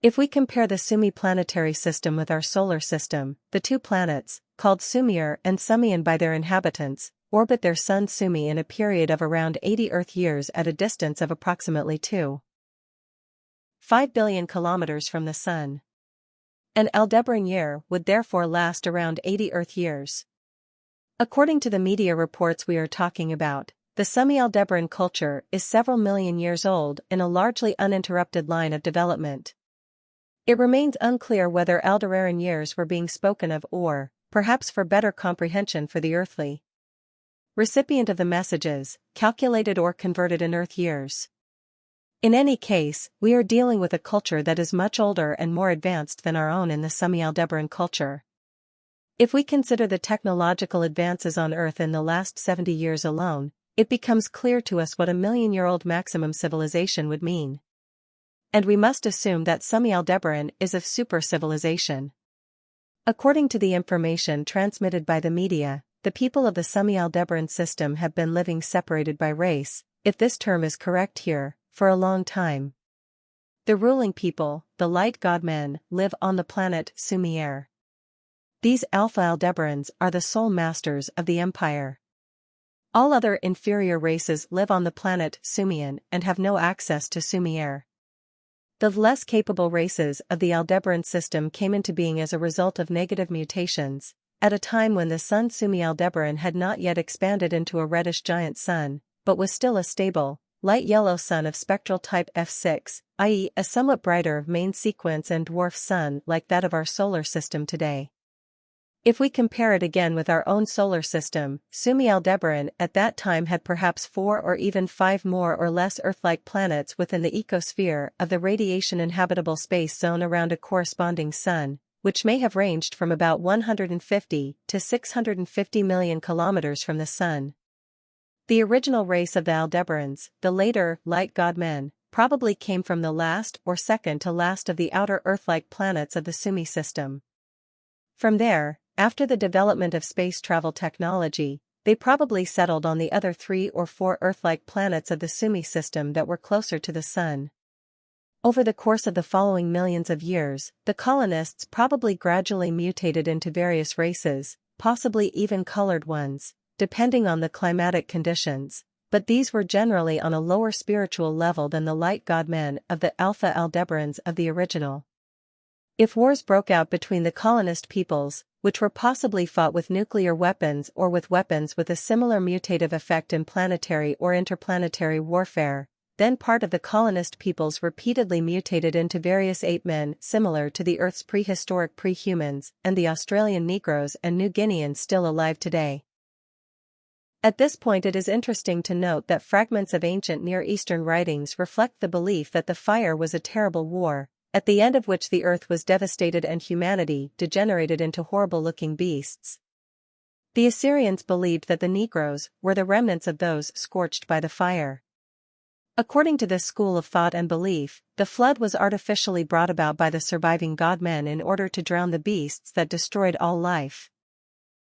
If we compare the Sumi planetary system with our solar system, the two planets, called Sumier and Sumian by their inhabitants, orbit their sun Sumi in a period of around 80 Earth years at a distance of approximately 2.5 billion kilometers from the Sun. An Aldebaran year would therefore last around 80 Earth years. According to the media reports we are talking about, the Sumi Aldebaran culture is several million years old in a largely uninterrupted line of development. It remains unclear whether Aldebaran years were being spoken of or, perhaps for better comprehension for the earthly recipient of the messages, calculated or converted in Earth years. In any case, we are dealing with a culture that is much older and more advanced than our own in the Sumi Aldebaran culture. If we consider the technological advances on Earth in the last 70 years alone, it becomes clear to us what a million-year-old maximum civilization would mean. And we must assume that Sumi Aldebaran is of super-civilization. According to the information transmitted by the media, the people of the Sumi Aldebaran system have been living separated by race, if this term is correct here, for a long time. The ruling people, the light god-men, live on the planet Sumier. These Alpha Aldebarans are the sole masters of the empire. All other inferior races live on the planet Sumian and have no access to Sumier. The less capable races of the Aldebaran system came into being as a result of negative mutations, at a time when the sun Sumi Aldebaran had not yet expanded into a reddish giant sun, but was still a stable, light yellow sun of spectral type F6, i.e. a somewhat brighter main sequence and dwarf sun like that of our solar system today. If we compare it again with our own solar system, Sumi Aldebaran at that time had perhaps 4 or even 5 more or less Earth-like planets within the ecosphere of the radiation inhabitable space zone around a corresponding sun, which may have ranged from about 150 to 650 million kilometers from the Sun. The original race of the Aldebarans, the later light god-men, probably came from the last or second to last of the outer Earth-like planets of the Sumi system. From there, after the development of space travel technology, they probably settled on the other 3 or 4 Earth-like planets of the Sumi system that were closer to the Sun. Over the course of the following millions of years, the colonists probably gradually mutated into various races, possibly even colored ones, depending on the climatic conditions, but these were generally on a lower spiritual level than the light god-men of the Alpha Aldebarans of the original. If wars broke out between the colonist peoples, which were possibly fought with nuclear weapons or with weapons with a similar mutative effect in planetary or interplanetary warfare, then part of the colonist peoples repeatedly mutated into various ape-men similar to the Earth's prehistoric pre-humans and the Australian Negroes and New Guineans still alive today. At this point it is interesting to note that fragments of ancient Near Eastern writings reflect the belief that the fire was a terrible war, at the end of which the Earth was devastated and humanity degenerated into horrible-looking beasts. The Assyrians believed that the Negroes were the remnants of those scorched by the fire. According to this school of thought and belief, the flood was artificially brought about by the surviving god-men in order to drown the beasts that destroyed all life.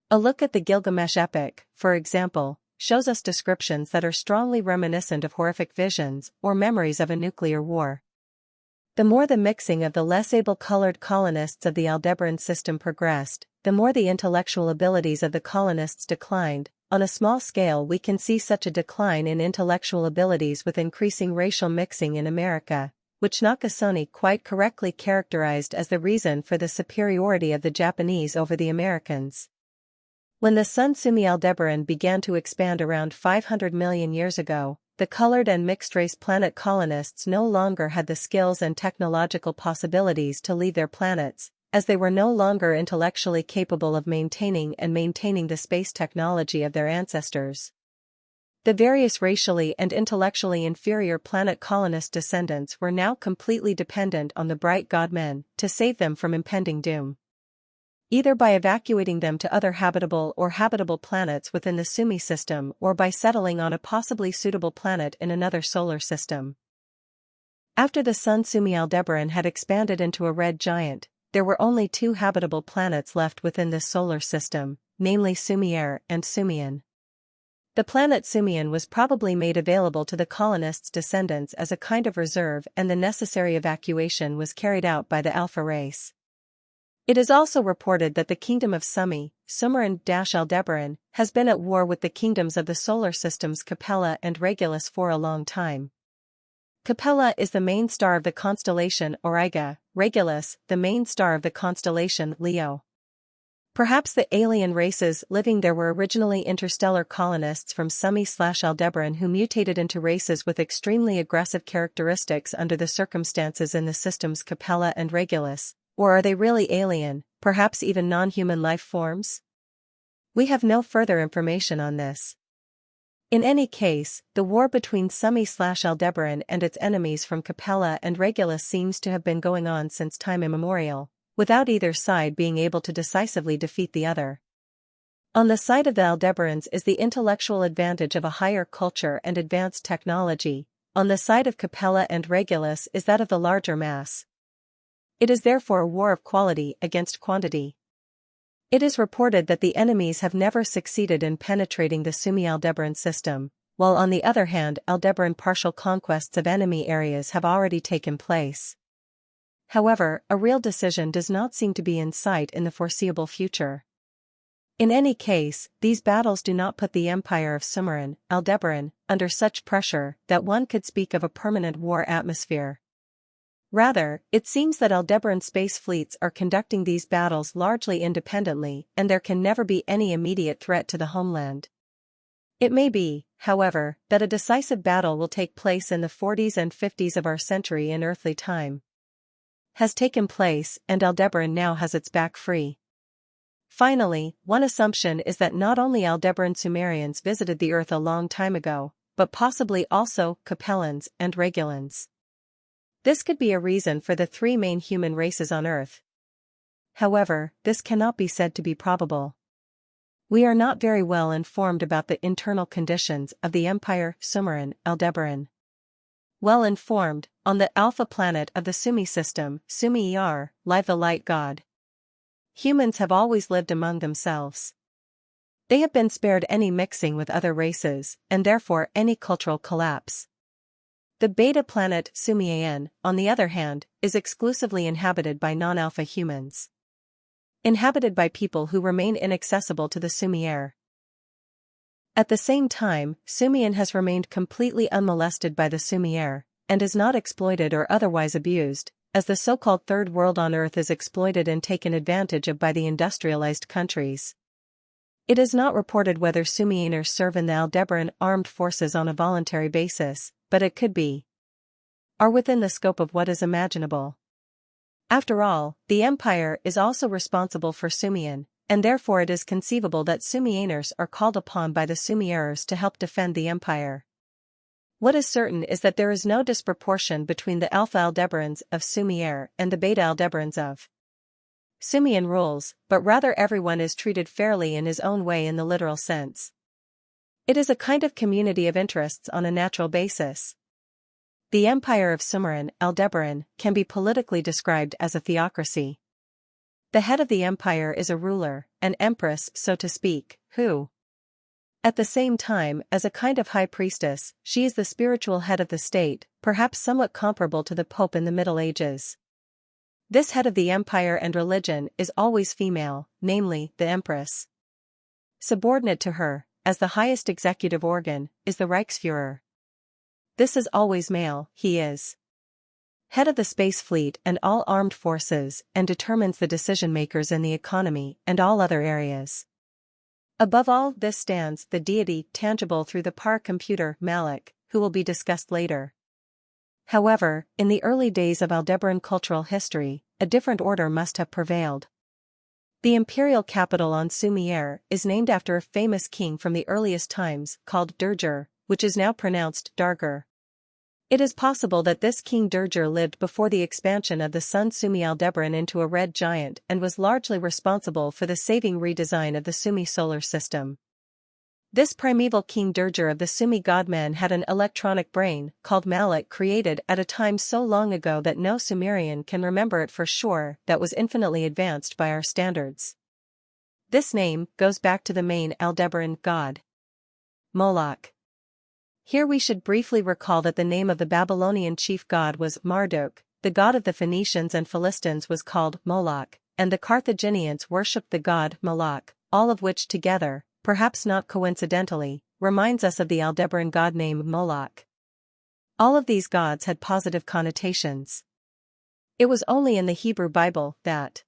A look at the Gilgamesh epic, for example, shows us descriptions that are strongly reminiscent of horrific visions or memories of a nuclear war. The more the mixing of the less able-colored colonists of the Aldebaran system progressed, the more the intellectual abilities of the colonists declined. On a small scale we can see such a decline in intellectual abilities with increasing racial mixing in America, which Nakasone quite correctly characterized as the reason for the superiority of the Japanese over the Americans. When the sun Sumi Aldebaran began to expand around 500 million years ago, the colored and mixed-race planet colonists no longer had the skills and technological possibilities to leave their planets, as they were no longer intellectually capable of maintaining the space technology of their ancestors. The various racially and intellectually inferior planet colonist descendants were now completely dependent on the bright god-men to save them from impending doom, either by evacuating them to other habitable planets within the Sumi system or by settling on a possibly suitable planet in another solar system. After the sun Sumi Aldebaran had expanded into a red giant, there were only 2 habitable planets left within this solar system, namely Sumier and Sumian. The planet Sumerian was probably made available to the colonists' descendants as a kind of reserve, and the necessary evacuation was carried out by the Alpha race. It is also reported that the kingdom of Sumeran-Aldebaran has been at war with the kingdoms of the solar systems Capella and Regulus for a long time. Capella is the main star of the constellation Auriga, Regulus, the main star of the constellation Leo. Perhaps the alien races living there were originally interstellar colonists from Sumi/Aldebaran who mutated into races with extremely aggressive characteristics under the circumstances in the systems Capella and Regulus, or are they really alien, perhaps even non-human life forms? We have no further information on this. In any case, the war between Sumi/Aldebaran and its enemies from Capella and Regulus seems to have been going on since time immemorial, without either side being able to decisively defeat the other. On the side of the Aldebarans is the intellectual advantage of a higher culture and advanced technology, on the side of Capella and Regulus is that of the larger mass. It is therefore a war of quality against quantity. It is reported that the enemies have never succeeded in penetrating the Sumi-Aldebaran system, while on the other hand Aldebaran partial conquests of enemy areas have already taken place. However, a real decision does not seem to be in sight in the foreseeable future. In any case, these battles do not put the empire of Sumeran-Aldebaran under such pressure that one could speak of a permanent war atmosphere. Rather, it seems that Aldebaran space fleets are conducting these battles largely independently, and there can never be any immediate threat to the homeland. It may be, however, that a decisive battle will take place in the 40s and 50s of our century in earthly time. Has taken place, and Aldebaran now has its back free. Finally, one assumption is that not only Aldebaran Sumerians visited the Earth a long time ago, but possibly also Capellans and Regulans. This could be a reason for the three main human races on Earth. However, this cannot be said to be probable. We are not very well informed about the internal conditions of the Empire Sumeran-Aldebaran. Well informed, on the Alpha planet of the Sumi system, Sumi-Er, live the light god. Humans have always lived among themselves. They have been spared any mixing with other races, and therefore any cultural collapse. The Beta planet Sumi-En, on the other hand, is exclusively inhabited by non-alpha humans. Inhabited by people who remain inaccessible to the Sumi-Er. At the same time, Sumi-En has remained completely unmolested by the Sumi-Er, and is not exploited or otherwise abused, as the so-called Third World on Earth is exploited and taken advantage of by the industrialized countries. It is not reported whether Sumi-Eners serve in the Aldebaran armed forces on a voluntary basis, but it could be. Are within the scope of what is imaginable. After all, the Empire is also responsible for Sumi-En, and therefore it is conceivable that Sumi-Eners are called upon by the Sumi-Erers to help defend the Empire. What is certain is that there is no disproportion between the Alpha Aldebarans of Sumi-Er and the Beta Aldebarans of Sumi-En rules, but rather everyone is treated fairly in his own way in the literal sense. It is a kind of community of interests on a natural basis. The Empire of Sumeran-Aldebaran can be politically described as a theocracy. The head of the empire is a ruler, an empress so to speak, who, at the same time, as a kind of high priestess, she is the spiritual head of the state, perhaps somewhat comparable to the Pope in the Middle Ages. This head of the empire and religion is always female, namely, the empress. Subordinate to her, as the highest executive organ, is the Reichsführer. This is always male, he is head of the space fleet and all armed forces, and determines the decision-makers in the economy and all other areas. Above all this stands the deity tangible through the paracomputer Malak, who will be discussed later. However, in the early days of Aldebaran cultural history, a different order must have prevailed. The imperial capital on Sumi-Er is named after a famous king from the earliest times called Durger, which is now pronounced Darger. It is possible that this King Durger lived before the expansion of the sun Sumi-Aldebaran into a red giant and was largely responsible for the saving redesign of the Sumi solar system. This primeval King Durger of the Sumi godman had an electronic brain, called Malak, created at a time so long ago that no Sumerian can remember it for sure, that was infinitely advanced by our standards. This name goes back to the main Aldebaran god. Moloch. Here we should briefly recall that the name of the Babylonian chief god was Marduk, the god of the Phoenicians and Philistines was called Moloch, and the Carthaginians worshipped the god Moloch, all of which together, perhaps not coincidentally, reminds us of the Aldebaran god named Moloch. All of these gods had positive connotations. It was only in the Hebrew Bible that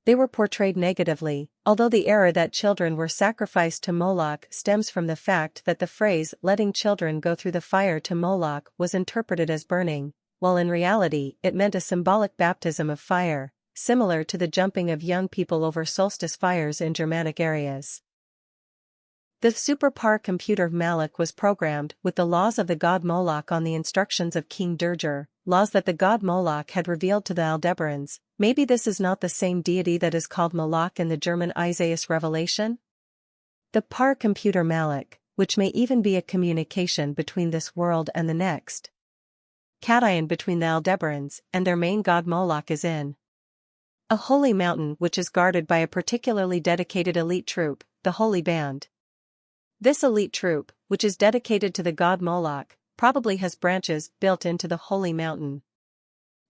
they were portrayed negatively, although the error that children were sacrificed to Moloch stems from the fact that the phrase letting children go through the fire to Moloch was interpreted as burning, while in reality it meant a symbolic baptism of fire, similar to the jumping of young people over solstice fires in Germanic areas. The superpower computer Malak was programmed with the laws of the god Moloch on the instructions of King Durger, laws that the god Moloch had revealed to the Aldebarans. Maybe this is not the same deity that is called Moloch in the German Isaiah's revelation? The power computer Malak, which may even be a communication between this world and the next. Cation between the Aldebarans and their main god Moloch is in a holy mountain which is guarded by a particularly dedicated elite troop, the Holy Band. This elite troop, which is dedicated to the god Moloch, probably has branches built into the holy mountain.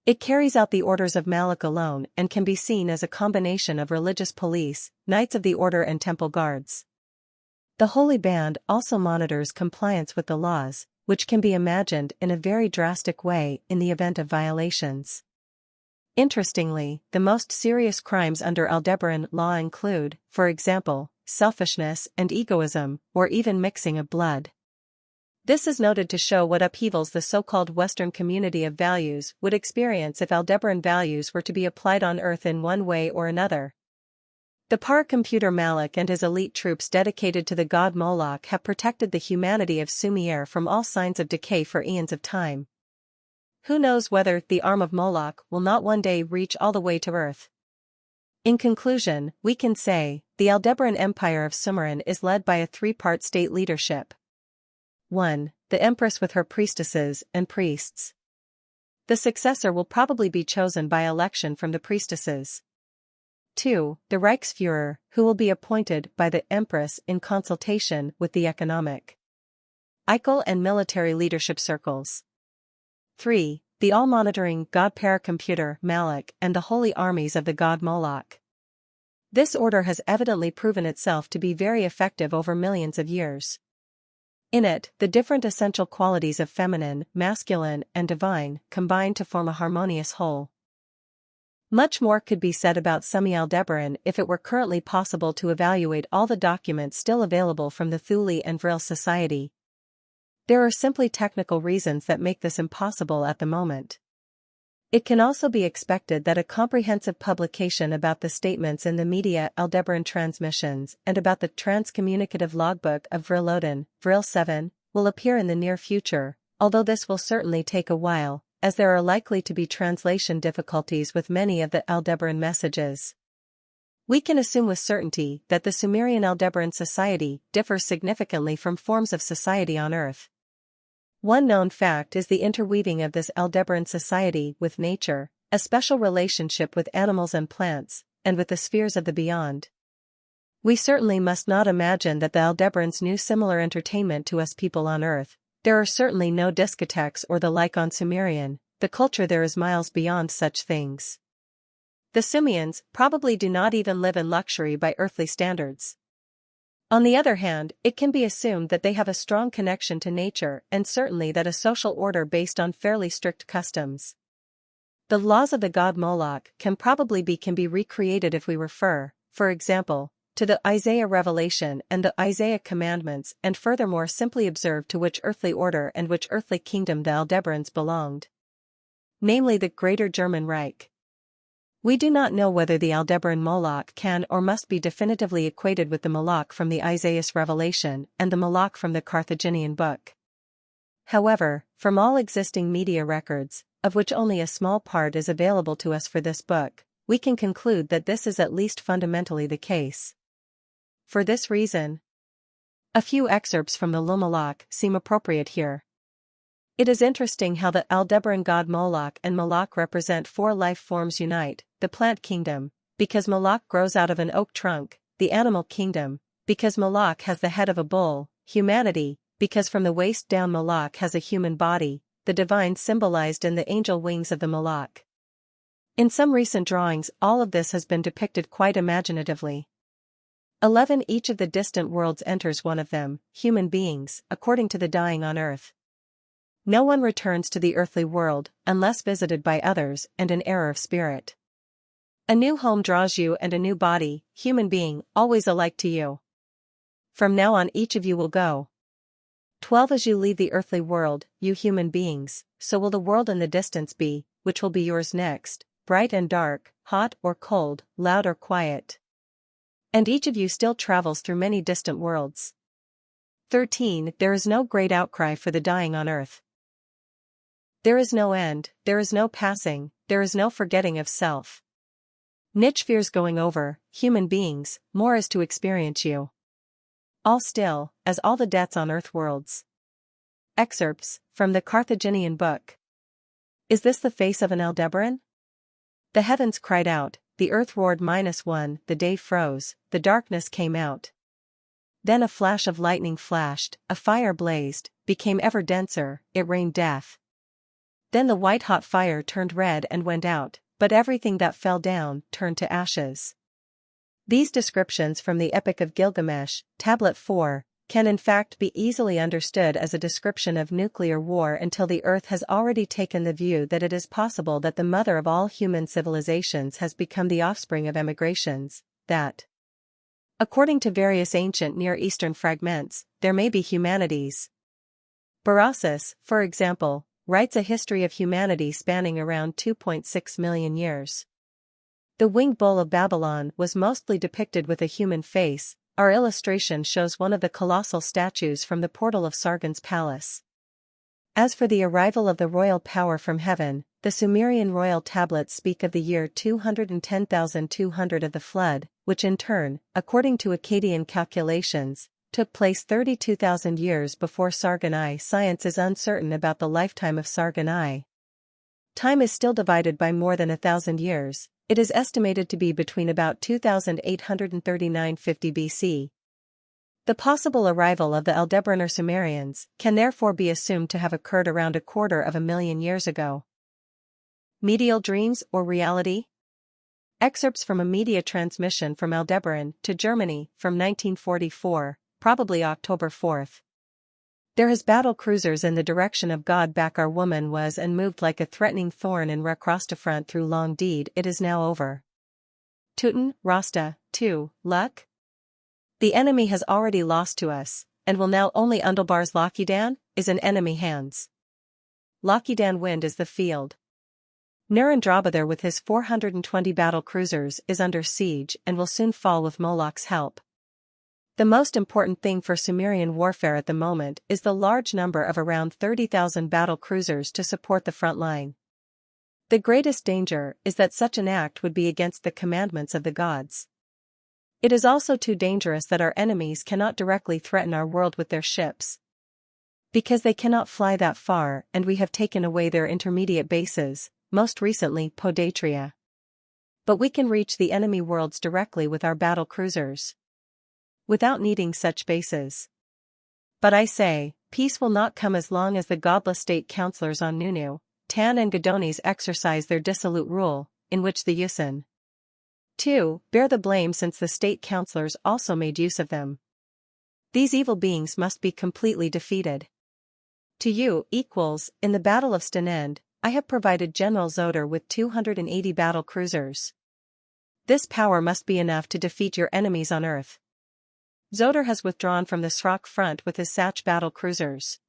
It carries out the orders of Malak alone and can be seen as a combination of religious police, knights of the order and temple guards. The Holy Band also monitors compliance with the laws, which can be imagined in a very drastic way in the event of violations. Interestingly, the most serious crimes under Aldebaran law include, for example, selfishness and egoism, or even mixing of blood. This is noted to show what upheavals the so-called Western community of values would experience if Aldebaran values were to be applied on Earth in one way or another. The power computer Malak and his elite troops dedicated to the god Moloch have protected the humanity of Sumer from all signs of decay for eons of time. Who knows whether the arm of Moloch will not one day reach all the way to Earth? In conclusion, we can say, the Aldebaran Empire of Sumeran is led by a three-part state leadership. 1. The Empress with her priestesses and priests. The successor will probably be chosen by election from the priestesses. 2. The Reichsführer, who will be appointed by the Empress in consultation with the economic, political and military leadership circles. 3. The all-monitoring god paracomputer Malak and the holy armies of the god Moloch. This order has evidently proven itself to be very effective over millions of years. In it, the different essential qualities of feminine, masculine, and divine combine to form a harmonious whole. Much more could be said about Sumi Aldebaran if it were currently possible to evaluate all the documents still available from the Thule and Vril Society. There are simply technical reasons that make this impossible at the moment. It can also be expected that a comprehensive publication about the statements in the media Aldebaran transmissions and about the transcommunicative logbook of Vril Odin, Vril 7, will appear in the near future, although this will certainly take a while, as there are likely to be translation difficulties with many of the Aldebaran messages. We can assume with certainty that the Sumerian Aldebaran society differs significantly from forms of society on Earth. One known fact is the interweaving of this Aldebaran society with nature, a special relationship with animals and plants, and with the spheres of the beyond. We certainly must not imagine that the Aldebarans knew similar entertainment to us people on Earth. There are certainly no discotheques or the like on Sumerian. The culture there is miles beyond such things. The Sumians probably do not even live in luxury by earthly standards. On the other hand, it can be assumed that they have a strong connection to nature and certainly that a social order based on fairly strict customs. The laws of the god Moloch can be recreated if we refer, for example, to the Isaiah revelation and the Isaiah commandments and furthermore simply observe to which earthly order and which earthly kingdom the Aldebarans belonged. Namely the Greater German Reich. We do not know whether the Aldebaran Moloch can or must be definitively equated with the Moloch from the Isaiah's revelation and the Moloch from the Carthaginian book. However, from all existing media records, of which only a small part is available to us for this book, we can conclude that this is at least fundamentally the case. For this reason, a few excerpts from the Moloch seem appropriate here. It is interesting how the Aldebaran god Moloch and Moloch represent four life forms unite: the plant kingdom, because Moloch grows out of an oak trunk; the animal kingdom, because Moloch has the head of a bull; humanity, because from the waist down Moloch has a human body, the divine symbolized in the angel wings of the Moloch. In some recent drawings all of this has been depicted quite imaginatively. 11 Each of the distant worlds enters one of them, human beings, according to the dying on earth. No one returns to the earthly world, unless visited by others and an error of spirit. A new home draws you and a new body, human being, always alike to you. From now on each of you will go. 12 As you leave the earthly world, you human beings, so will the world in the distance be, which will be yours next, bright and dark, hot or cold, loud or quiet. And each of you still travels through many distant worlds. 13 There is no great outcry for the dying on earth. There is no end, there is no passing, there is no forgetting of self. Niche fears going over, human beings, more is to experience you. All still, as all the deaths on earth worlds. Excerpts, from the Carthaginian book. Is this the face of an Aldebaran? The heavens cried out, the earth roared -1, the day froze, the darkness came out. Then a flash of lightning flashed, a fire blazed, became ever denser, it rained death. Then the white-hot fire turned red and went out, but everything that fell down turned to ashes. These descriptions from the Epic of Gilgamesh, Tablet 4, can in fact be easily understood as a description of nuclear war until the Earth has already taken the view that it is possible that the mother of all human civilizations has become the offspring of emigrations, that, according to various ancient Near Eastern fragments, there may be humanities. Berossus, for example, writes a history of humanity spanning around 2.6 million years. The winged bull of Babylon was mostly depicted with a human face. Our illustration shows one of the colossal statues from the portal of Sargon's palace. As for the arrival of the royal power from heaven, the Sumerian royal tablets speak of the year 210,200 of the flood, which in turn, according to Akkadian calculations, took place 32,000 years before Sargon I. Science is uncertain about the lifetime of Sargon I. Time is still divided by more than 1,000 years. It is estimated to be between about 2839–50 BC. The possible arrival of the Aldebaran or Sumerians can therefore be assumed to have occurred around 250,000 years ago. Medial dreams or reality? Excerpts from a media transmission from Aldebaran to Germany from 1944, probably October 4. There his battle cruisers in the direction of God back our woman was and moved like a threatening thorn in Recrosstifront through long deed it is now over. Tuten, Rasta, 2, Luck? The enemy has already lost to us, and will now only Undlebar's Lochidan, is in enemy hands. Lochidan wind is the field. Nurendrabadar with his 420 battle cruisers is under siege and will soon fall with Moloch's help. The most important thing for Sumerian warfare at the moment is the large number of around 30,000 battle cruisers to support the front line. The greatest danger is that such an act would be against the commandments of the gods. It is also too dangerous that our enemies cannot directly threaten our world with their ships. Because they cannot fly that far and we have taken away their intermediate bases, most recently Podatria. But we can reach the enemy worlds directly with our battle cruisers, without needing such bases. But I say, peace will not come as long as the godless state councillors on Nunu, Tan and Gadonis exercise their dissolute rule, in which the Yusin 2 bear the blame since the state councillors also made use of them. These evil beings must be completely defeated. To you, equals, in the Battle of Stenend, I have provided General Zodar with 280 battle cruisers. This power must be enough to defeat your enemies on Earth. Zodar has withdrawn from the Srok front with his Sach battle cruisers,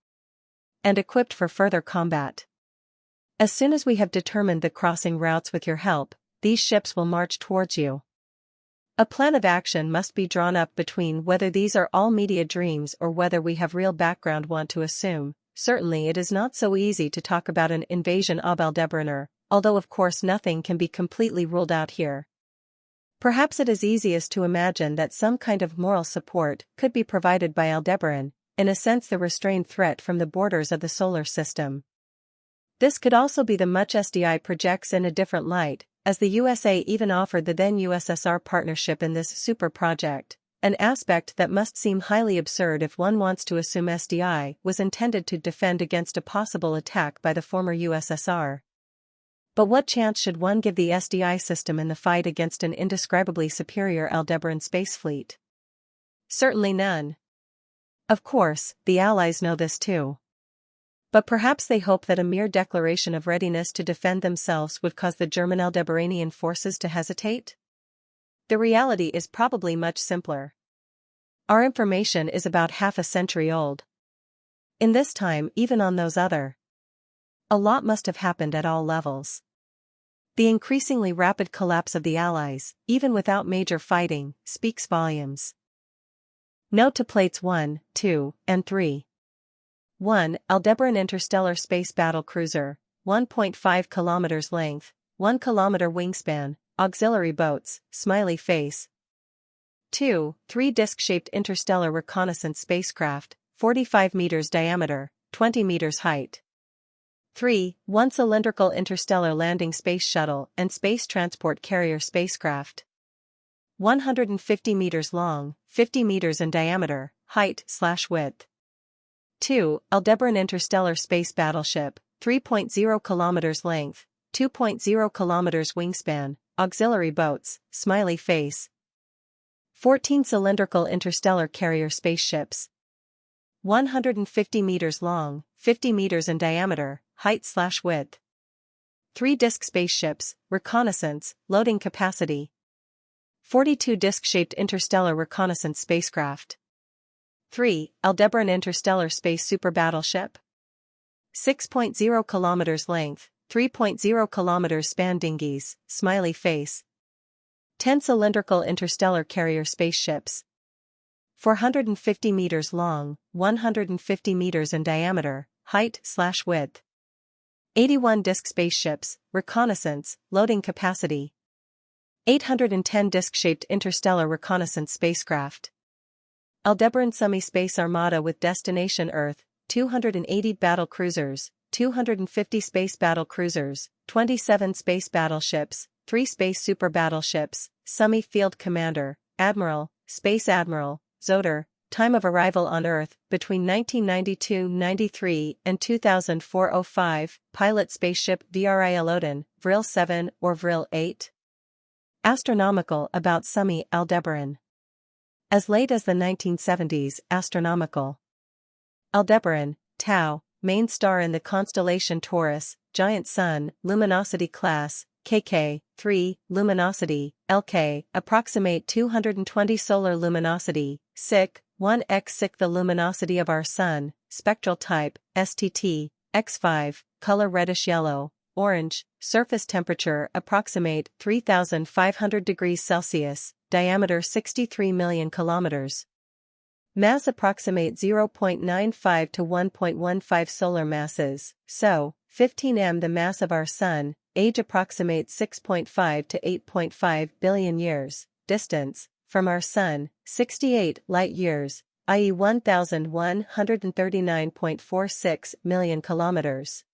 and equipped for further combat. As soon as we have determined the crossing routes with your help, these ships will march towards you. A plan of action must be drawn up between whether these are all media dreams or whether we have real background want to assume. Certainly it is not so easy to talk about an invasion of Aldebaraner, although of course nothing can be completely ruled out here. Perhaps it is easiest to imagine that some kind of moral support could be provided by Aldebaran, in a sense the restrained threat from the borders of the solar system. This could also be the much SDI projects in a different light, as the USA even offered the then USSR partnership in this super project, An aspect that must seem highly absurd if one wants to assume SDI was intended to defend against a possible attack by the former USSR. But what chance should one give the SDI system in the fight against an indescribably superior Aldebaran space fleet? Certainly none. Of course, the Allies know this too. But perhaps they hope that a mere declaration of readiness to defend themselves would cause the German Aldebaranian forces to hesitate? The reality is probably much simpler. Our information is about half a century old. In this time, even on those other, a lot must have happened at all levels. The increasingly rapid collapse of the Allies, even without major fighting, speaks volumes. Note to plates 1, 2, and 3. 1. Aldebaran Interstellar Space Battle Cruiser, 1.5 kilometers length, 1 kilometer wingspan, auxiliary boats, smiley face. 2. 3 disc-shaped interstellar reconnaissance spacecraft, 45 meters diameter, 20 meters height. 3. 1 cylindrical interstellar landing space shuttle and space transport carrier spacecraft. 150 meters long, 50 meters in diameter, height/width. 2. Aldebaran Interstellar Space Battleship, 3.0 kilometers length, 2.0 kilometers wingspan, auxiliary boats, smiley face. 14 cylindrical interstellar carrier spaceships. 150 meters long, 50 meters in diameter, height/width. 3 disc spaceships, reconnaissance, loading capacity. 42 disc-shaped interstellar reconnaissance spacecraft. 3. Aldebaran Interstellar Space Super Battleship. 6.0 kilometers length, 3.0 kilometers span dinghies, smiley face. 10 cylindrical interstellar carrier spaceships. 450 meters long, 150 meters in diameter, height/width. 81 disc spaceships, reconnaissance, loading capacity. 810 disc-shaped interstellar reconnaissance spacecraft. Aldebaran Semi-Space Armada with destination Earth, 280 battle cruisers, 250 space battle cruisers, 27 space battleships, 3 space super battleships, Semi-Field Commander, Admiral, Space Admiral, Zoder, time of arrival on Earth, between 1992-93 and 2004-05, pilot spaceship Vril Odin, Vril 7 or Vril 8. Astronomical about Semi Aldebaran. As late as the 1970s, astronomical. Aldebaran, Tau, main star in the constellation Taurus, giant sun, luminosity class, KK, 3, luminosity, LK, approximate 220 solar luminosity, SIC, 1x SIC the luminosity of our sun, spectral type, STT, X5, color reddish yellow, orange, surface temperature approximate 3,500 degrees Celsius, diameter 63 million kilometers. Mass approximate 0.95 to 1.15 solar masses, so, 15 m the mass of our sun, age approximate 6.5 to 8.5 billion years, distance, from our sun, 68 light years, i.e. 1,139.46 million kilometers.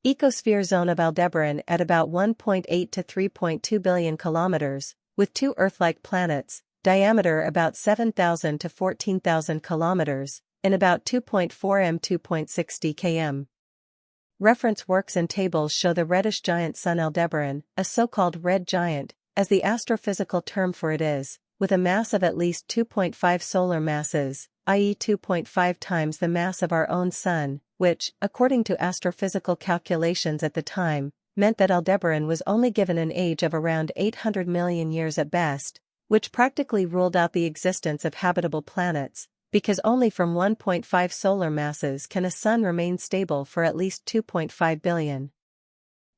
Ecosphere zone of Aldebaran at about 1.8 to 3.2 billion kilometers, with 2 Earth-like planets, diameter about 7,000 to 14,000 kilometers, in about 2.4 m 2.60 km. Reference works and tables show the reddish giant sun Aldebaran, a so-called red giant, as the astrophysical term for it is, with a mass of at least 2.5 solar masses, i.e. 2.5 times the mass of our own sun, which, according to astrophysical calculations at the time, meant that Aldebaran was only given an age of around 800 million years at best, which practically ruled out the existence of habitable planets, because only from 1.5 solar masses can a sun remain stable for at least 2.5 billion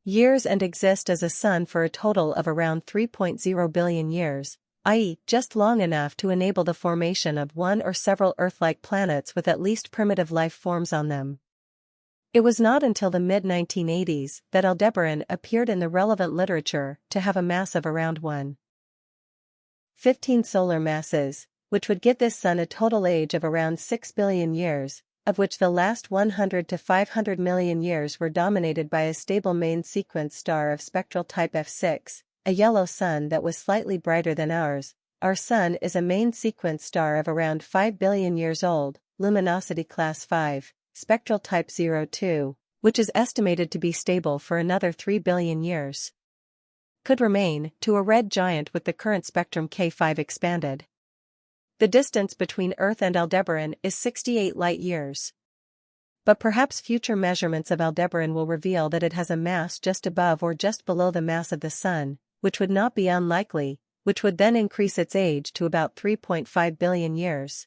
years and exist as a sun for a total of around 3.0 billion years, i.e., just long enough to enable the formation of one or several Earth-like planets with at least primitive life forms on them. It was not until the mid-1980s that Aldebaran appeared in the relevant literature to have a mass of around 1.15 solar masses, which would give this sun a total age of around 6 billion years, of which the last 100 to 500 million years were dominated by a stable main sequence star of spectral type F6, a yellow sun that was slightly brighter than ours, Our Sun is a main sequence star of around 5 billion years old, luminosity class 5, spectral type 02, which is estimated to be stable for another 3 billion years. Could remain, to a red giant with the current spectrum K5 expanded. The distance between Earth and Aldebaran is 68 light-years. But perhaps future measurements of Aldebaran will reveal that it has a mass just above or just below the mass of the Sun, which would not be unlikely, which would then increase its age to about 3.5 billion years.